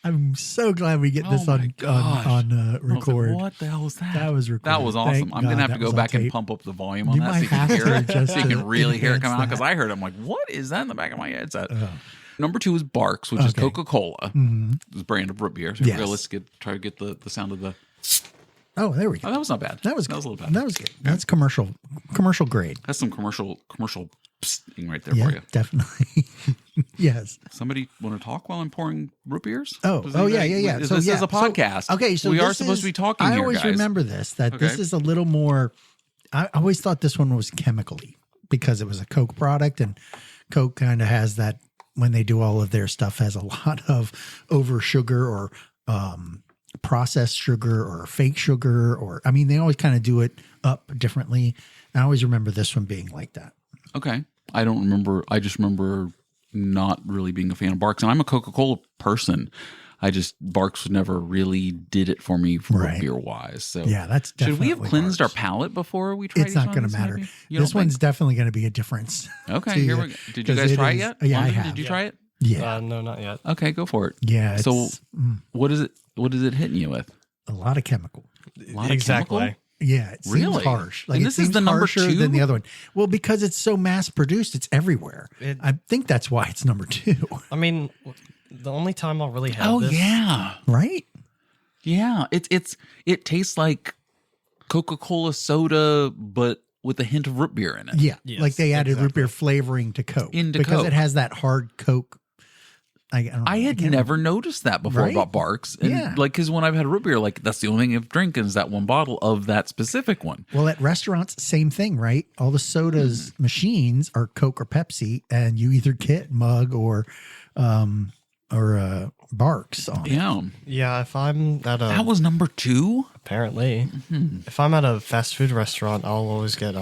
I'm so glad we get this on record. Like, what the hell was that? That was recorded. That was awesome. I'm going to have to go back and pump up the volume on that so you can hear it. So you can really hear it come out. Because I heard it. I'm like, what is that in the back of my headset? Number 2 is Barks, which is Coca-Cola. It's a brand of root beer. So let's try to get the sound of the... Oh, there we go. Oh, that was not bad. That was a little bad. That was good. Okay. That's commercial grade. That's some commercial thing right there for you. Definitely. Yes. Somebody want to talk while I'm pouring root beers? Yeah. This is a podcast. So we are supposed to be talking here, I always guys. remember this, this is a little more, I always thought this one was chemically because it was a Coke product, and Coke kind of has that, when they do all of their stuff, has a lot of over sugar or processed sugar or fake sugar, or they always kind of do it up differently. And I always remember this one being like that. Okay. I don't remember. I just remember not really being a fan of Barks. And I'm a Coca-Cola person. Barks never really did it for me Right. beer wise. So Yeah, that's should we definitely have cleansed Barks. our palate before we tried? It's not going to matter. This one's definitely going to be a difference. Okay, to here you, we go. Did you guys try it yet? Yeah, London, I have. Did you try it? Yeah. No, not yet. Okay, go for it. Yeah. So what is it? What is it hitting you with? A lot of chemical. A lot of Exactly. chemical? Yeah, it seems Really? harsh. And it this is seems the number harsher 2? than the other one. Well, because it's so mass produced, it's everywhere. I think that's why it's number 2. I mean, the only time I'll really have this. yeah, Right? yeah. It tastes like Coca-Cola soda, but with a hint of root beer in it. Yeah. Yes, like they added root exactly. beer flavoring to Coke. Into because Coke. it has that hard Coke. I don't know, I had can't never noticed that before Right? about Barks. And Yeah. because when I've had root beer, like that's the only thing I've drinking is that one bottle of that specific one. Well, at restaurants, same thing, right? All the sodas machines are Coke or Pepsi, and you either get mug or Barks on it. Yeah. Yeah, if I'm at That a was number 2? apparently, if I'm at a fast food restaurant, I'll always get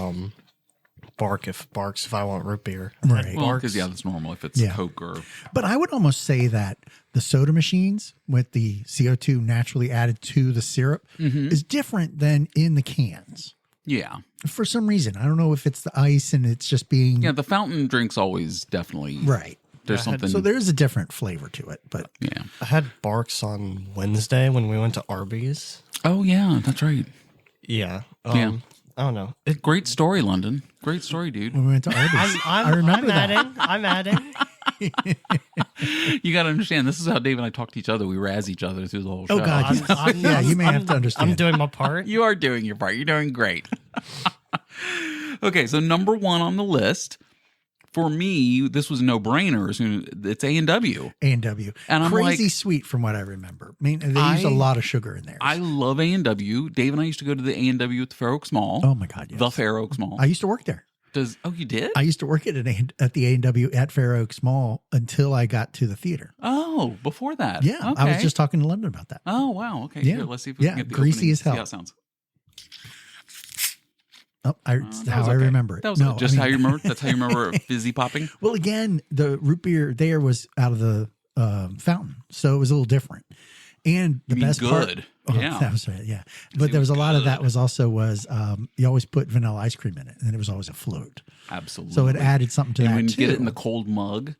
Barks if I want root beer. Right. Well, Barks. because that's normal if it's Yeah. Coke or But I would almost say that the soda machines with the CO2 naturally added to the syrup is different than in the cans. yeah. For some reason. I don't know if it's the ice and it's just being Yeah, the fountain drinks always definitely right. there's I had- something So there's a different flavor to it, but yeah. I had Barks on Wednesday when we went to Arby's. Oh yeah, that's right. Yeah. Yeah. I don't know. Great story, London. Great story, dude. when we went to Arby's, I remember that. I'm adding. You got to understand, this is how Dave and I talk to each other. We razz each other through the whole show. Oh God, yeah, you may have to understand. I'm doing my part. You are doing your part. You're doing great. Okay, so number 1 on the list for me, this was a no-brainer. It's A&W. A&W. And I'm crazy like- sweet from what I remember. I mean, they use a lot of sugar in there. I love A&W. Dave and I used to go to the A&W at the Fair Oaks Mall. Oh my God, yes. The Fair Oaks Mall. I used to work there. You did? I used to work at the A&W at Fair Oaks Mall until I got to the theater. Oh, before that. Yeah, Okay. I was just talking to London about that. Oh, wow. Okay. Yeah. Here, let's see if we Yeah, can get the greasy opening, as hell. See how it sounds. Oh, That how was I okay. remember it. That was No, just I how mean- you remember. That's how you remember fizzy popping. Well, again, the root beer there was out of the fountain, so it was a little different. And the You mean best part, good. oh, Yeah. that was right, yeah. But it there was was a lot of that good. was you always put vanilla ice cream in it, and it was always a float. Absolutely. So it added something to and that when you too. get it in the cold mug,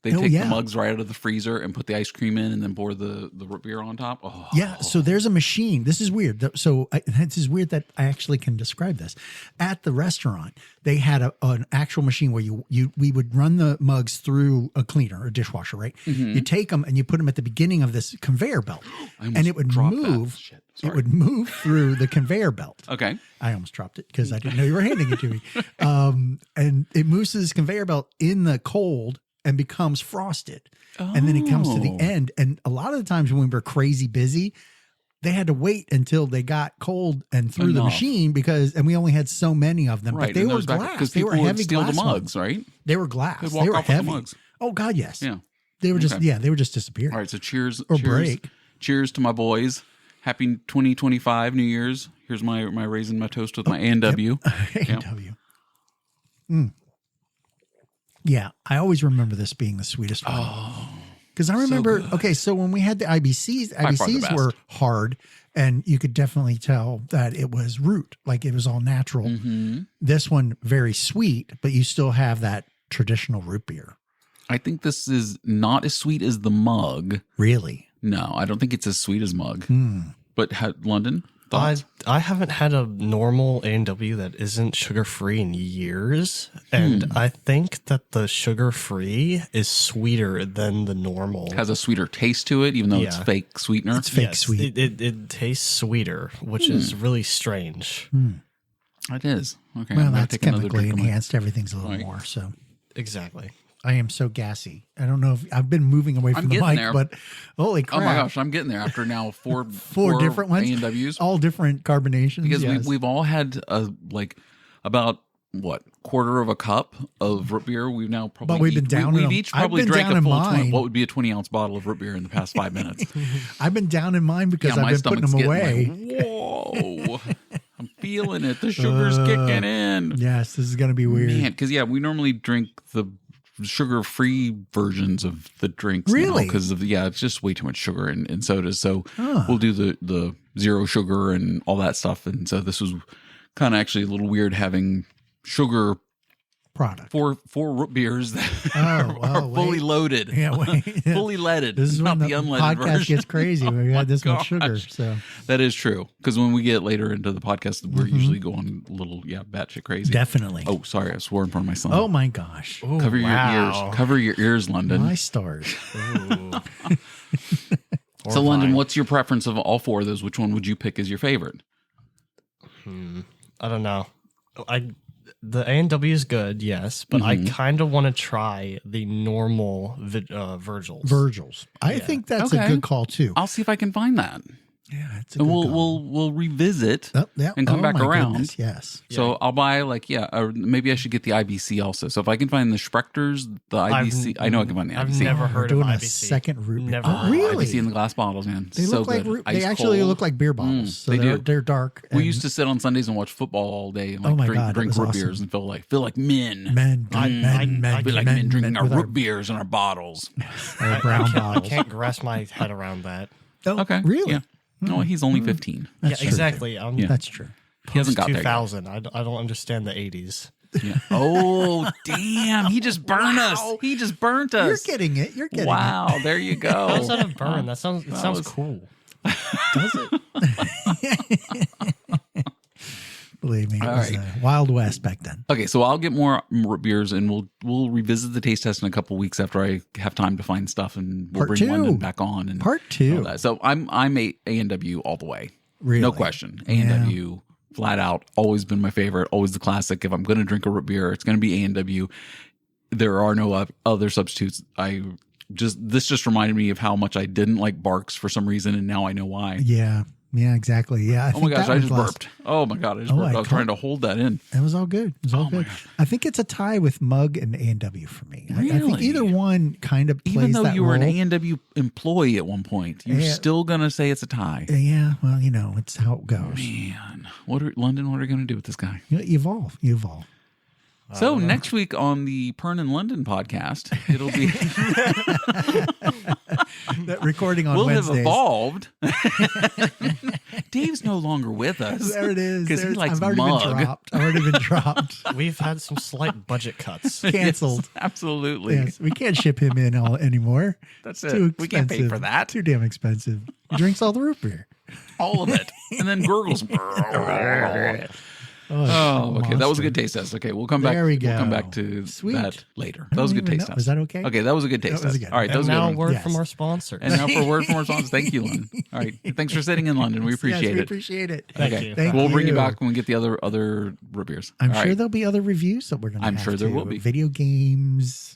they Oh, take yeah. the mugs right out of the freezer and put the ice cream in and then pour the root beer on top. Oh, Yeah, so there's a machine. This is weird. So this is weird that I actually can describe this. At the restaurant, they had an actual machine where we would run the mugs through a cleaner, a dishwasher, right? You take them and you put them at the beginning of this conveyor belt, I almost and it would dropped that. move. Shit. It Sorry. would move through the conveyor belt. Okay. I almost dropped it because I didn't know you were handing it to me. And it moves to this conveyor belt in the cold and becomes frosted. And then it comes to the Oh. end. And a lot of the times when we were crazy busy, they had to wait until they got cold and through the Enough. machine and we only had so many of them. Right. But they and were those back- glass. They people were would heavy steal glass the ones. mugs, right? They were glass. They'd walk They were off with heavy. the mugs. Oh God, yes. Yeah. They were just Okay. they were just disappearing. All right. So cheers. Or cheers, break. Cheers to my boys. Happy 2025 New Year's. Here's my raising my toast with my A&W. A&W. Yeah, I always remember this being the sweetest one. Oh. Because I remember, good. so when we had the IBCs, By far the IBCs best. were hard, and you could definitely tell that it was root, like it was all natural. Mm-hmm. This one, very sweet, but you still have that traditional root beer. I think this is not as sweet as the mug. Really? No, I don't think it's as sweet as mug. Hmm. But London, thoughts? I haven't had a normal A&W that isn't sugar-free in years. And I think that the sugar-free is sweeter than the normal. Has a sweeter taste to it, even though it's Yeah. fake sweetener. It's fake Yes, sweet. It tastes sweeter, which is really strange. It is. Okay. Well, I'm gonna that's take another chemically drink of my- enhanced. Everything's a little Right. more. So Exactly. I am so gassy. I don't know if I've been moving away from I'm the getting mic, there. but holy crap. Oh my gosh, I'm getting there after now four Different ones, A&Ws. all different carbonations. Because yes. we've all had about what, quarter of a cup of root beer. We've now probably But we've been down in we've them. each I've probably been drank down a in full mine. what would be a 20-ounce bottle of root beer in the past 5 minutes. I've been down in mine because Yeah, my I've been putting stomach's them getting away. like, whoa, I'm feeling it. The sugar's kicking in. Yes, this is going to be weird. Man, because we normally drink the sugar-free versions of the drinks. Really? Because it's just way too much sugar in sodas. So we'll do the zero sugar and all that stuff. And so this was kind of actually a little weird having sugar product. Four root beers that are fully loaded. Yeah, wait. Fully leaded. This is not when the unleaded podcast version. gets crazy when we had this much sugar. So that is true. Because when we get later into the podcast, we're usually going a little, batshit crazy. Definitely. Oh, sorry. I swore in front of my son. Oh my gosh. Ooh, Cover your ears. Cover your ears, London. My stars. So, London, what's your preference of all four of those? Which one would you pick as your favorite? I don't know. The A&W is good, yes, but I kind of want to try the normal Virgils. I think that's a good call too. I'll see if I can find that. Yeah, it's a And good call. we'll revisit and come Oh back my around. goodness, yes. So I'll buy maybe I should get the IBC also. So if I can find the Sprechters, the IBC, I know I can find the IBC. I've never heard We're of doing IBC. a second root beer. Never Oh, heard of really? IBC in the glass bottles, man. They so look like good. they Ice actually cold. look like beer bottles. So they do. They're dark. We and used to sit on Sundays and watch football all day and Oh my drink God, it was root awesome. beers and feel like men. men, I Feel like men drinking our with root beers in our bottles. our brown I bottles. can't grasp my head around that. Oh, Okay. really? Yeah. No, he's only 15. That's yeah, true. exactly. Yeah. That's true. He hasn't got there yet. 2000. I don't understand the 80s. Yeah. Oh, damn. He just burned us. He just burnt us. You're getting it. You're getting Wow. There you go. How's that a burn? That sounds cool. it. Does it? Believe me, it All was right. Wild West back then. Okay, so I'll get more root beers and we'll revisit the taste test in a couple weeks after I have time to find stuff, and we'll Part bring two. London back on and Part all two. that. So I'm A&W all the way. Really? No question. A&W flat out, always been my favorite, always the classic. If I'm going to drink a root beer, it's going to be A&W. There are no other substitutes. This just reminded me of how much I didn't like Barks for some reason, and now I know why. Yeah. Yeah, exactly. Yeah. Oh my gosh, I just burped. Oh my God, I just burped. I was trying to hold that in. It was all good. It was all good. I think it's a tie with Mug and A&W for me. I think Really? either one kind of plays Even though that you were an role. A&W employee at one point, you're still going to say it's a tie. Yeah, well, it's how it goes. Man, London, what are you going to do with this guy? You evolve. So next week on the Pern and London podcast, it'll be That recording on we'll Wednesdays. have evolved. Dave's no longer with us. There it is. Because he likes I've already Mug. been dropped. I've already been dropped. We've had some slight budget cuts. Canceled. Yes, absolutely. Yes, we can't ship him in anymore. That's It's it. too We can't pay expensive. for that. Too damn expensive. He drinks all the root beer. All of it. And then gurgles. Oh, okay. That was a good taste test. Okay, we'll come back. There we We'll come go. back to Sweet. that later. That was a good taste test. Was that okay? Okay, that was a good taste That was test. good. All right, that was And a now good one. word Yes. from our sponsors. And now for a word from our sponsors. Thank you, Lynn. All right, thanks for sitting in London. We appreciate Yes, we it. appreciate it. Thank Okay, you. Thank we'll bring you you. back when we get the other root beers. I'm All sure right. there'll be other reviews that we're going to I'm have sure there too. will be. Video games,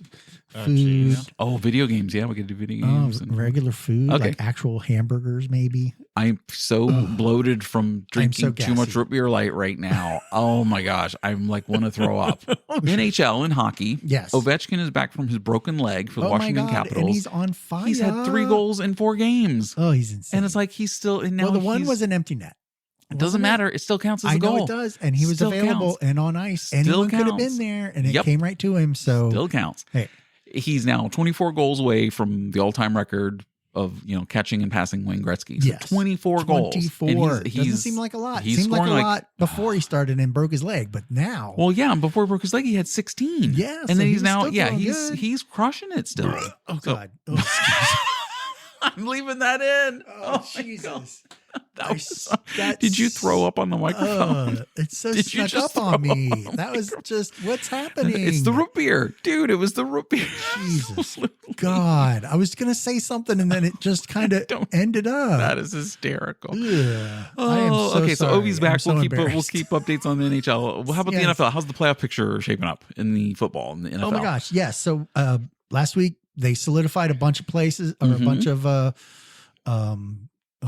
Oh, food, geez. Oh, video games. Yeah, we could do video games. and regular food, Okay. like actual hamburgers maybe. I'm so bloated from drinking so too much gassy. root beer light right now. Oh my gosh, I'm like want to throw up. NHL in hockey. Yes. Ovechkin is back from his broken leg for the Oh Washington my God, Capitals. and he's on fire. He's had 3 goals in 4 games. Oh, he's insane. And it's like he's still and now well, the one he's- was an empty net. it doesn't matter. It still counts as a I goal. know it does, and he was Still available counts. and on ice. Still Anyone could have counts. been there, and it Yep. came right to him. So Still counts. hey, He's now 24 goals away from the all-time record of catching and passing Wayne Gretzky. So Yes. 24 goals. 24 And doesn't seem like a lot. He's Seemed like a scoring lot before he started and broke his leg, but now, Well, yeah, and before he broke his leg, he had 16. Yeah, and so then he he's was now, still yeah, doing he's good. he's crushing it still. oh So- god, oh, excuse me. I'm leaving that in. Oh, my Jesus. God. I s- that's- Did you throw up on the microphone? It's so Did you snuck just up on throw me. up on the That was just what's happening. It's the root beer, dude. It was the root beer. Jesus Absolutely. God, I was gonna say something and then it just kind of Don't- ended up. That is hysterical. Ugh. Oh, I am so okay. So sorry. Ovi's I'm back. so We'll keep embarrassed. updates on the NHL. Well, how about Yes. the NFL? How's the playoff picture shaping up in the football in the NFL? Oh my gosh, yes. So last week they solidified a bunch of places or Mhm. a bunch of oh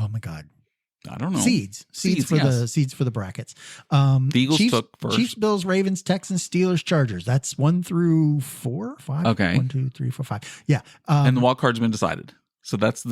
my god. I don't know. Seeds for the brackets. The Eagles Chiefs, took first. Chiefs, Bills, Ravens, Texans, Steelers, Chargers. That's 1 through 4, 5. Okay. 1, 2, 3, 4, 5. Yeah. And the wild card's been decided. So those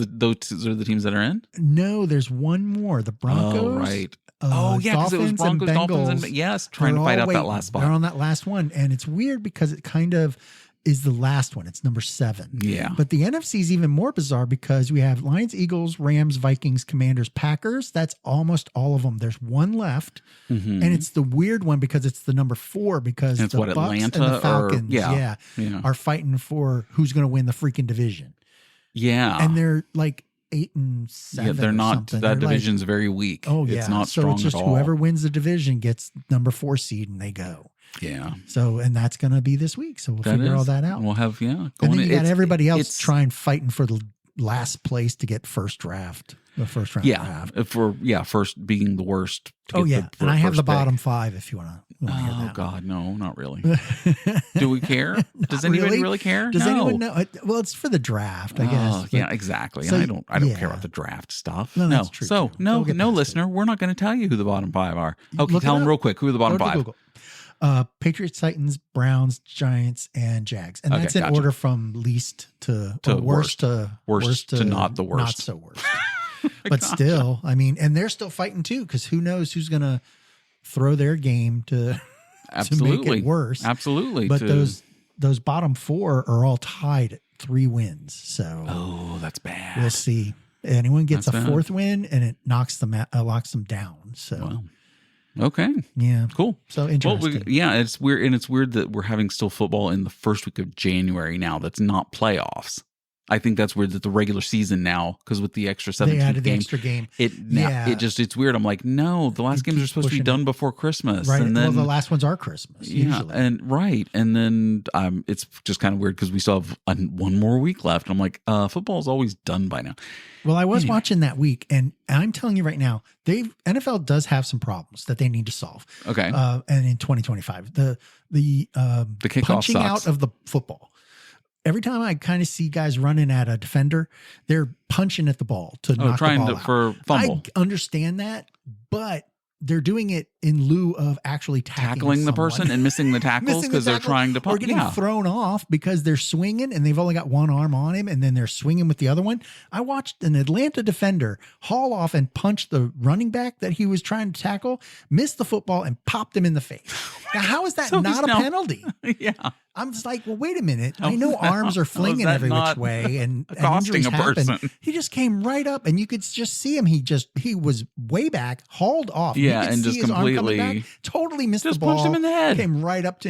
are the teams that are in. No, there's one more. The Broncos. Oh right. Yeah, because it was Dolphins and Broncos, Dolphins, Bengals and yes, trying to are fight all out that waiting. last spot. They're on that last one, and it's weird because it kind of is the last one. It's number 7. Yeah. But the NFC is even more bizarre because we have Lions, Eagles, Rams, Vikings, Commanders, Packers. That's almost all of them. There's one left. And it's the weird one because it's the number 4 because the Bucs Atlanta and the Falcons yeah. are fighting for who's going to win the freaking division. Yeah. And they're like 8-7. Yeah, they're not. Something. That they're division's very weak. Oh, yeah. It's not so strong it's just at all. whoever wins the division gets number 4 seed and they go. Yeah. So, and that's going to be this week. So we'll figure all that out. We'll have, And then you got everybody else trying fighting for the last place to get first draft. The first round draft. First being the worst. Oh, yeah. And I have the bottom 5 if you want to. Oh, God, no, not really. Do we care? Does anybody really care? Does anyone know? Well, it's for the draft, I guess. Yeah, exactly. So, I don't care about the draft stuff. No, that's true. So, no, listener, we're not going to tell you who the bottom 5 are. Okay, tell them real quick who are the bottom 5. Google. Patriots, Titans, Browns, Giants, and Jags. And that's in order from least to worst to not the worst. Not so worst. But still, I mean, and they're still fighting too, because who knows who's going to throw their game to make it worse. Absolutely. But those bottom 4 are all tied at 3 wins. So that's bad. We'll see. Anyone gets a 4th win and it locks them down. So wow. Okay. Yeah. Cool. So interesting. Well, it's weird, and it's weird that we're having still football in the first week of January now. That's not playoffs. I think that's weird that the regular season now, because with the extra 17th they added the extra game. It's weird. I'm like, no, the last games are supposed to be done before Christmas, right? And then, the last ones are Christmas, usually. and then it's just kind of weird because we still have one more week left. And I'm like, football is always done by now. Well, I was watching that week, and I'm telling you right now, NFL does have some problems that they need to solve. Okay, and in 2025, the kickoff punching sucks. out of the football. Every time I kind of see guys running at a defender, they're punching at the ball to knock the ball out. For fumble. I understand that, but they're doing it in lieu of actually tackling the person and missing the tackles because they're trying to or getting thrown off because they're swinging and they've only got one arm on him and then they're swinging with the other one. I watched an Atlanta defender haul off and punch the running back that he was trying to tackle, missed the football and popped him in the face. Now, how is that not a penalty? Yeah. I'm just like, well, wait a minute. I know arms are flinging every which way and costing injuries a person. happen. He just came right up and you could just see him. He was way back, hauled off. Yeah, and just completely back, totally missed the ball. Just punched him in the head. Came right up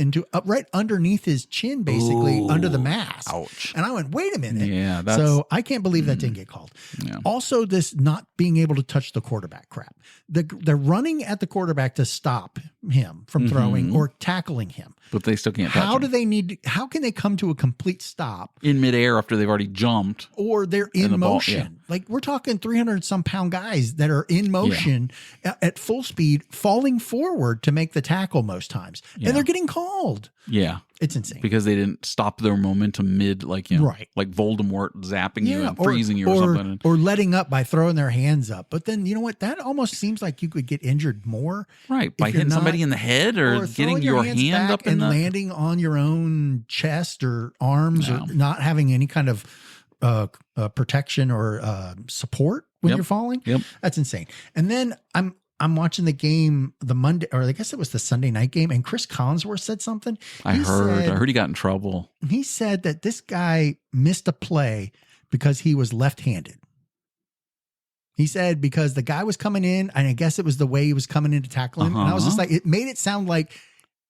right underneath his chin, basically under the mask. Ouch. And I went, wait a minute. Yeah. So I can't believe that didn't get called. Yeah. Also, this not being able to touch the quarterback crap. They're running at the quarterback to stop him from throwing or tackling him. But they still can't touch him. How can they come to a complete stop in midair after they've already jumped? Or they're in motion. Like we're talking 300 some pound guys that are in motion at full speed, falling forward to make the tackle most times. And they're getting called. Yeah. It's insane. Because they didn't stop their momentum mid, like Voldemort zapping you and freezing you or something. Or letting up by throwing their hands up. But then, you know what? That almost seems like you could get injured more. Right. By hitting somebody in the head or getting your hand up and landing on your own chest or arms or not having any kind of protection or support when you're falling. Yep. That's insane. And then I'm watching the game the Monday, or I guess it was the Sunday night game, and Chris Collinsworth said something. I heard he got in trouble. He said that this guy missed a play because he was left-handed. He said because the guy was coming in, and I guess it was the way he was coming in to tackle him. And I was just like, it made it sound like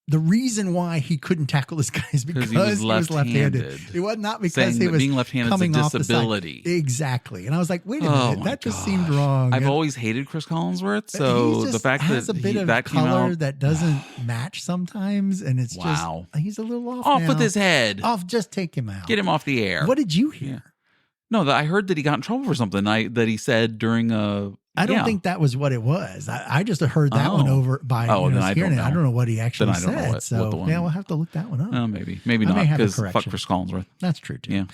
the reason why he couldn't tackle this guy is because he was left-handed. It was not because he was being left-handed coming is a disability. Exactly. And I was like, wait a minute, that just seemed wrong. I've always hated Chris Collinsworth, so the fact has that a bit of that color that doesn't match sometimes, and it's just he's a little off with his head. Just take him out. Get him off the air. What did you hear? No, I heard that he got in trouble for something that he said during a. I don't think that was what it was. I just heard that one over by then I don't know. I don't know what he actually said. What we'll have to look that one up. Maybe not, because fuck Chris Collinsworth. That's true too. Yeah,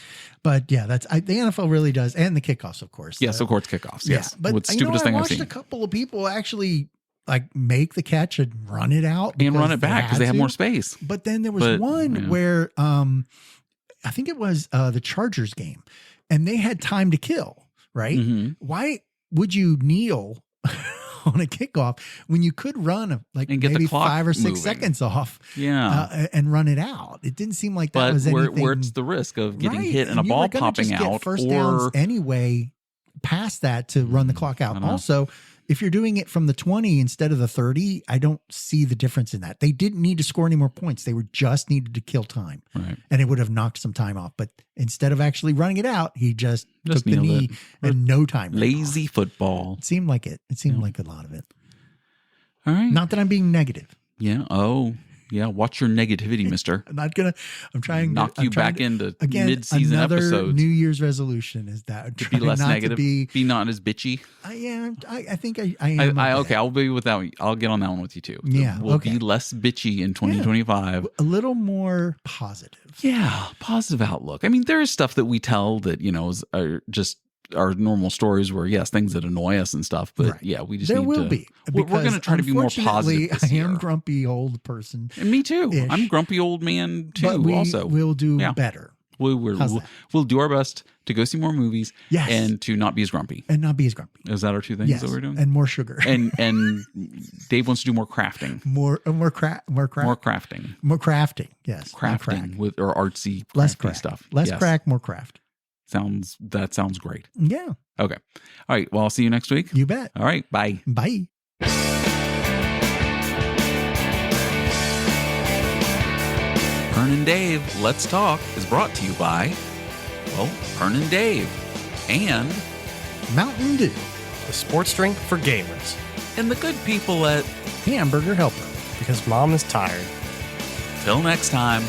but the NFL really does, and the kickoffs, of course. Yes, of course, kickoffs. Yes, but with stupidest thing I've seen. I watched a couple of people actually like make the catch and run it out and run it back because they have more space. But then there was one where I think it was the Chargers game, and they had time to kill. Right? Mm-hmm. Why would you kneel on a kickoff when you could run like And get the maybe clock 5 or 6 moving. seconds off and run it out. It didn't seem like that but was anything. where's the risk of getting Right, hit and a you were ball gonna popping just get out first downs anyway past that to run the clock out. Also, if you're doing it from the 20 instead of the 30, I don't see the difference in that. They didn't need to score any more points. They were just needed to kill time. Right. And it would have knocked some time off. But instead of actually running it out, he just took the nailed knee it. and no time. Lazy football. It seemed like it. It seemed like a lot of it. All right. Not that I'm being negative. Yeah. Oh, yeah. Watch your negativity, mister. I'm trying knock to you back into again, mid-season another episodes. New Year's resolution is that To be less not negative. To be not as bitchy. I think I am. Okay, I'll be with that. I'll get on that one with you too. Yeah, We'll okay. be less bitchy in 2025. A little more positive. Yeah, positive outlook. I mean, there is stuff that we tell that are just our normal stories where yes, things that annoy us and stuff. But Right. yeah, we just there need will to, be. We're going to try to be more positive. This I year. am grumpy old person. And me too. Ish. I'm grumpy old man too. But we also, will do Yeah. better. We'll do our best to go see more movies. Yes. And to not be as grumpy. And not be as grumpy. Is that our two things Yes. that we're doing? And more sugar. And Dave wants to do more crafting. more crafting. More crafting. More crafting. Yes. Not crack. Crafting with or artsy Less crafty crack. stuff. Less Yes. crack, more craft. That sounds great. Yeah. Okay. All right. Well, I'll see you next week. You bet. All right. Bye. Bye. Pern Dave, Let's Talk is brought to you by, well, Pern Dave and Mountain Dew. The sports drink for gamers. the good people at Hamburger Helper. Because mom is tired. Till next time.